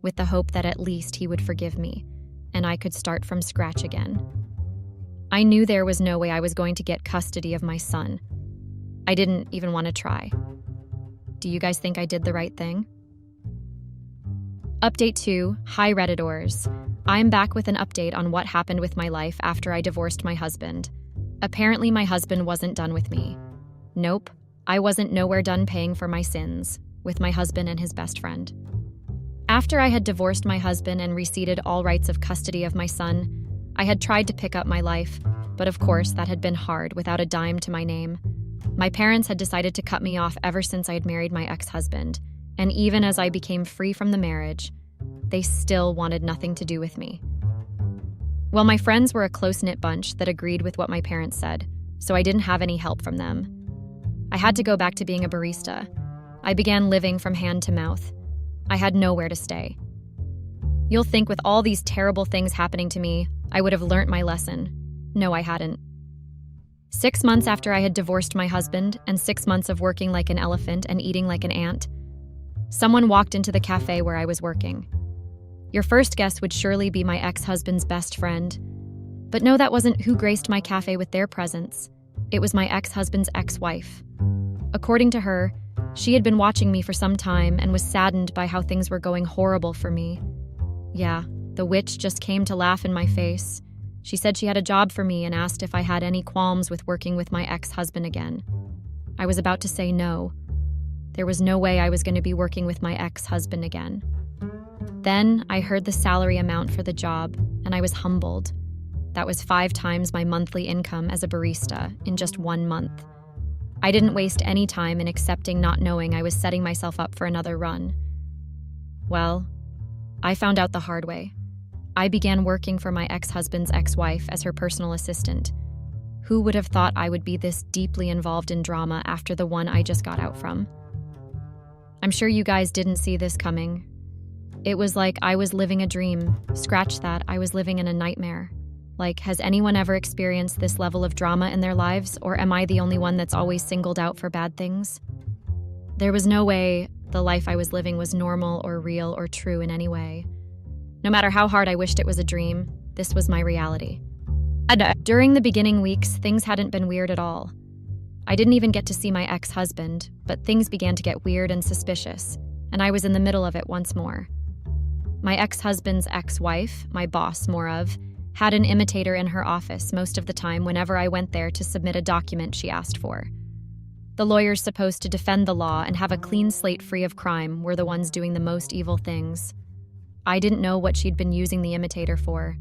with the hope that at least he would forgive me, and I could start from scratch again. I knew there was no way I was going to get custody of my son. I didn't even want to try. Do you guys think I did the right thing? Update 2. Hi Redditors. I'm back with an update on what happened with my life after I divorced my husband. Apparently my husband wasn't done with me. Nope, I wasn't nowhere done paying for my sins with my husband and his best friend. After I had divorced my husband and receded all rights of custody of my son, I had tried to pick up my life, but of course that had been hard without a dime to my name. My parents had decided to cut me off ever since I had married my ex-husband, and even as I became free from the marriage, they still wanted nothing to do with me. Well, my friends were a close-knit bunch that agreed with what my parents said, so I didn't have any help from them. I had to go back to being a barista. I began living from hand to mouth. I had nowhere to stay. You'll think with all these terrible things happening to me, I would have learnt my lesson. No, I hadn't. 6 months after I had divorced my husband, and 6 months of working like an elephant and eating like an ant, someone walked into the cafe where I was working. Your first guess would surely be my ex-husband's best friend. But no, that wasn't who graced my cafe with their presence. It was my ex-husband's ex-wife. According to her, she had been watching me for some time and was saddened by how things were going horrible for me. Yeah, the witch just came to laugh in my face. She said she had a job for me and asked if I had any qualms with working with my ex-husband again. I was about to say no. There was no way I was going to be working with my ex-husband again. Then I heard the salary amount for the job, and I was humbled. That was 5 times my monthly income as a barista in just 1 month. I didn't waste any time in accepting not knowing I was setting myself up for another run. Well, I found out the hard way. I began working for my ex-husband's ex-wife as her personal assistant. Who would have thought I would be this deeply involved in drama after the one I just got out from? I'm sure you guys didn't see this coming. It was like I was living a dream. Scratch that, I was living in a nightmare. Like, has anyone ever experienced this level of drama in their lives, or am I the only one that's always singled out for bad things? There was no way the life I was living was normal or real or true in any way. No matter how hard I wished it was a dream, this was my reality. During the beginning weeks, things hadn't been weird at all. I didn't even get to see my ex-husband, but things began to get weird and suspicious, and I was in the middle of it once more. My ex-husband's ex-wife, my boss more of, had an imitator in her office most of the time whenever I went there to submit a document she asked for. The lawyers supposed to defend the law and have a clean slate free of crime were the ones doing the most evil things. I didn't know what she'd been using the imitator for.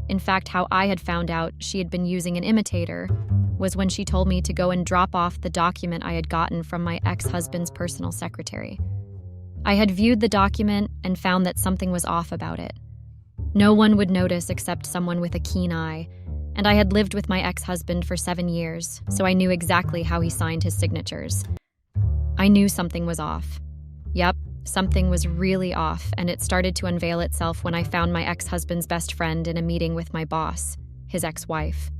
In fact, how I had found out she had been using an imitator was when she told me to go and drop off the document I had gotten from my ex-husband's personal secretary. I had viewed the document and found that something was off about it. No one would notice except someone with a keen eye, and I had lived with my ex-husband for 7 years, so I knew exactly how he signed his signatures. I knew something was off. Yep, something was really off, and it started to unveil itself when I found my ex-husband's best friend in a meeting with my boss, his ex-wife.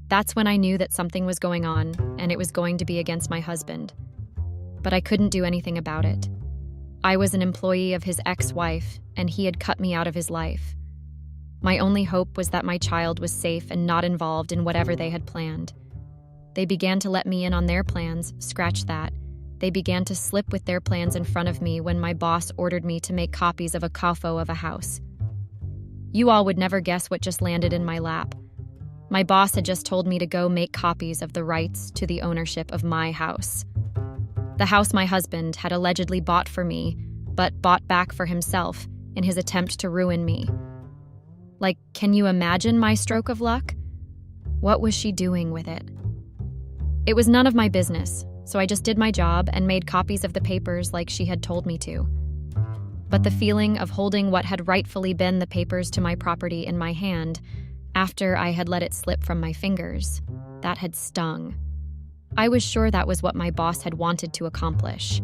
That's when I knew that something was going on, and it was going to be against my husband. But I couldn't do anything about it. I was an employee of his ex-wife, and he had cut me out of his life. My only hope was that my child was safe and not involved in whatever they had planned. They began to let me in on their plans, scratch that, they began to slip with their plans in front of me when my boss ordered me to make copies of a CAFO of a house. You all would never guess what just landed in my lap. My boss had just told me to go make copies of the rights to the ownership of my house. The house my husband had allegedly bought for me, but bought back for himself in his attempt to ruin me. Like, can you imagine my stroke of luck? What was she doing with it? It was none of my business, so I just did my job and made copies of the papers like she had told me to. But the feeling of holding what had rightfully been the papers to my property in my hand, after I had let it slip from my fingers, that had stung. I was sure that was what my boss had wanted to accomplish.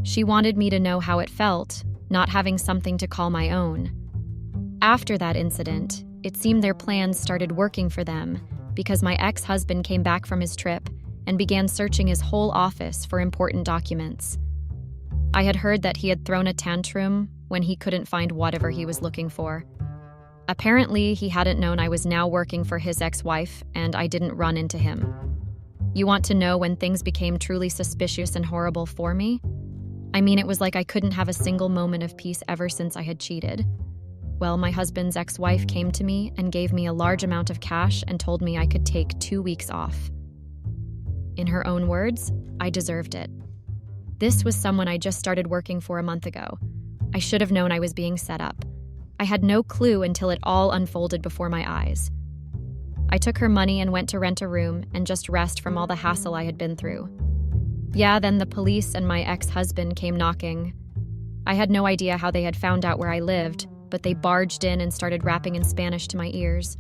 She wanted me to know how it felt, not having something to call my own. After that incident, it seemed their plans started working for them because my ex-husband came back from his trip and began searching his whole office for important documents. I had heard that he had thrown a tantrum when he couldn't find whatever he was looking for. Apparently, he hadn't known I was now working for his ex-wife, and I didn't run into him. You want to know when things became truly suspicious and horrible for me? I mean, it was like I couldn't have a single moment of peace ever since I had cheated. Well, my husband's ex-wife came to me and gave me a large amount of cash and told me I could take 2 weeks off. In her own words, I deserved it. This was someone I just started working for a month ago. I should have known I was being set up. I had no clue until it all unfolded before my eyes. I took her money and went to rent a room and just rest from all the hassle I had been through. Yeah, then the police and my ex-husband came knocking. I had no idea how they had found out where I lived, but they barged in and started rapping in Spanish to my ears.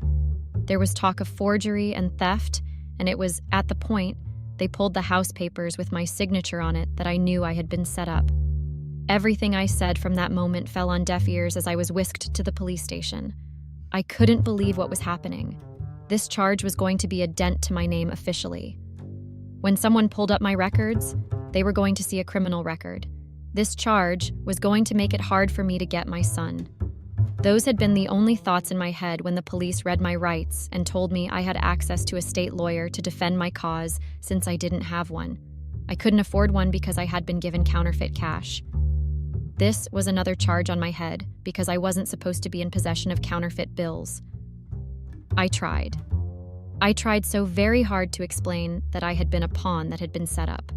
There was talk of forgery and theft, and it was at the point they pulled the house papers with my signature on it that I knew I had been set up. Everything I said from that moment fell on deaf ears as I was whisked to the police station. I couldn't believe what was happening. This charge was going to be a dent to my name officially. When someone pulled up my records, they were going to see a criminal record. This charge was going to make it hard for me to get my son. Those had been the only thoughts in my head when the police read my rights and told me I had access to a state lawyer to defend my cause since I didn't have one. I couldn't afford one because I had been given counterfeit cash. This was another charge on my head because I wasn't supposed to be in possession of counterfeit bills. I tried. I tried so very hard to explain that I had been a pawn that had been set up.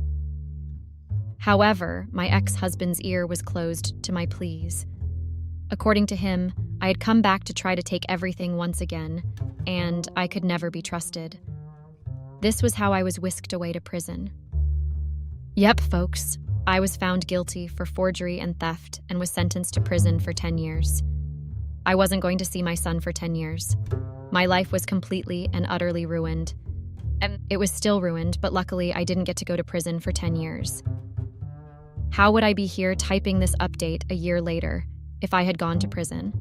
However, my ex-husband's ear was closed to my pleas. According to him, I had come back to try to take everything once again, and I could never be trusted. This was how I was whisked away to prison. Yep, folks, I was found guilty for forgery and theft and was sentenced to prison for 10 years. I wasn't going to see my son for 10 years. My life was completely and utterly ruined. And it was still ruined, but luckily I didn't get to go to prison for 10 years. How would I be here typing this update a year later if I had gone to prison?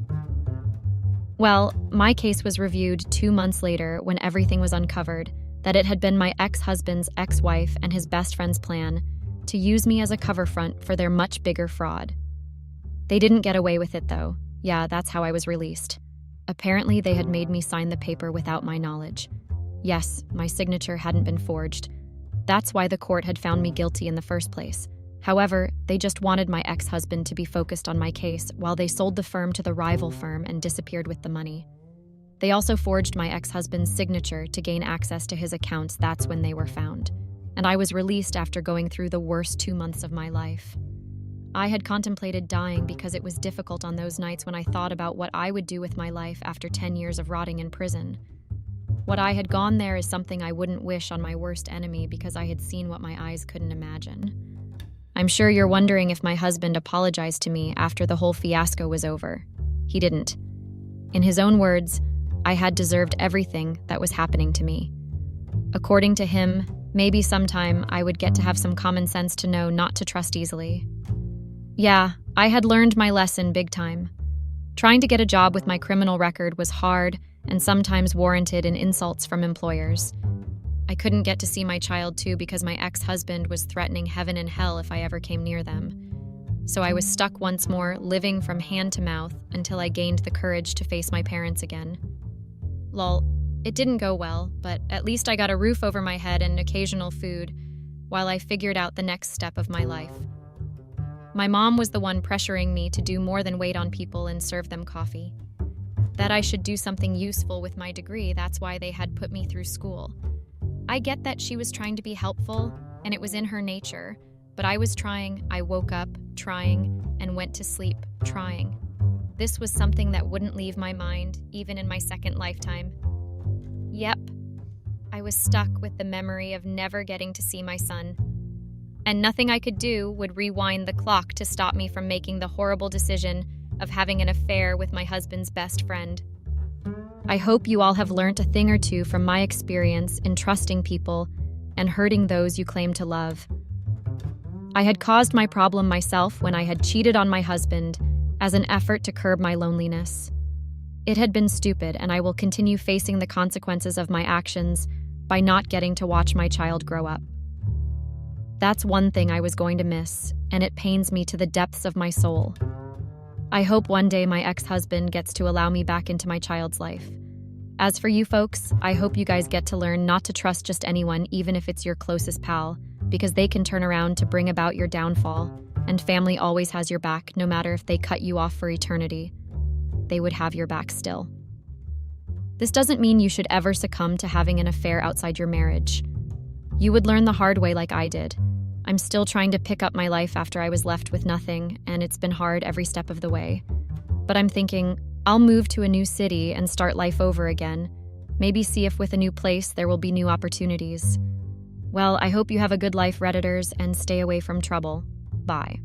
Well, my case was reviewed 2 months later when everything was uncovered that it had been my ex-husband's ex-wife and his best friend's plan to use me as a cover front for their much bigger fraud. They didn't get away with it, though. Yeah, that's how I was released. Apparently, they had made me sign the paper without my knowledge. Yes, my signature hadn't been forged. That's why the court had found me guilty in the first place. However, they just wanted my ex-husband to be focused on my case while they sold the firm to the rival firm and disappeared with the money. They also forged my ex-husband's signature to gain access to his accounts. That's when they were found. And I was released after going through the worst 2 months of my life. I had contemplated dying because it was difficult on those nights when I thought about what I would do with my life after 10 years of rotting in prison. What I had gone there is something I wouldn't wish on my worst enemy because I had seen what my eyes couldn't imagine. I'm sure you're wondering if my husband apologized to me after the whole fiasco was over. He didn't. In his own words, I had deserved everything that was happening to me. According to him, maybe sometime I would get to have some common sense to know not to trust easily. Yeah, I had learned my lesson big time. Trying to get a job with my criminal record was hard and sometimes warranted in insults from employers. I couldn't get to see my child too because my ex-husband was threatening heaven and hell if I ever came near them. So I was stuck once more, living from hand to mouth until I gained the courage to face my parents again. Lol, it didn't go well, but at least I got a roof over my head and occasional food. while I figured out the next step of my life. My mom was the one pressuring me to do more than wait on people and serve them coffee. That I should do something useful with my degree, that's why they had put me through school. I get that she was trying to be helpful, and it was in her nature, but I was trying. I woke up trying and went to sleep trying. This was something that wouldn't leave my mind, even in my second lifetime. Yep, I was stuck with the memory of never getting to see my son. And nothing I could do would rewind the clock to stop me from making the horrible decision of having an affair with my husband's best friend. I hope you all have learned a thing or two from my experience in trusting people and hurting those you claim to love. I had caused my problem myself when I had cheated on my husband as an effort to curb my loneliness. It had been stupid, and I will continue facing the consequences of my actions by not getting to watch my child grow up. That's one thing I was going to miss, and it pains me to the depths of my soul. I hope one day my ex-husband gets to allow me back into my child's life. As for you folks, I hope you guys get to learn not to trust just anyone, even if it's your closest pal, because they can turn around to bring about your downfall, and family always has your back, no matter if they cut you off for eternity. They would have your back still. This doesn't mean you should ever succumb to having an affair outside your marriage. You would learn the hard way like I did. I'm still trying to pick up my life after I was left with nothing, and it's been hard every step of the way. But I'm thinking, I'll move to a new city and start life over again. Maybe see if with a new place there will be new opportunities. Well, I hope you have a good life, Redditors, and stay away from trouble. Bye.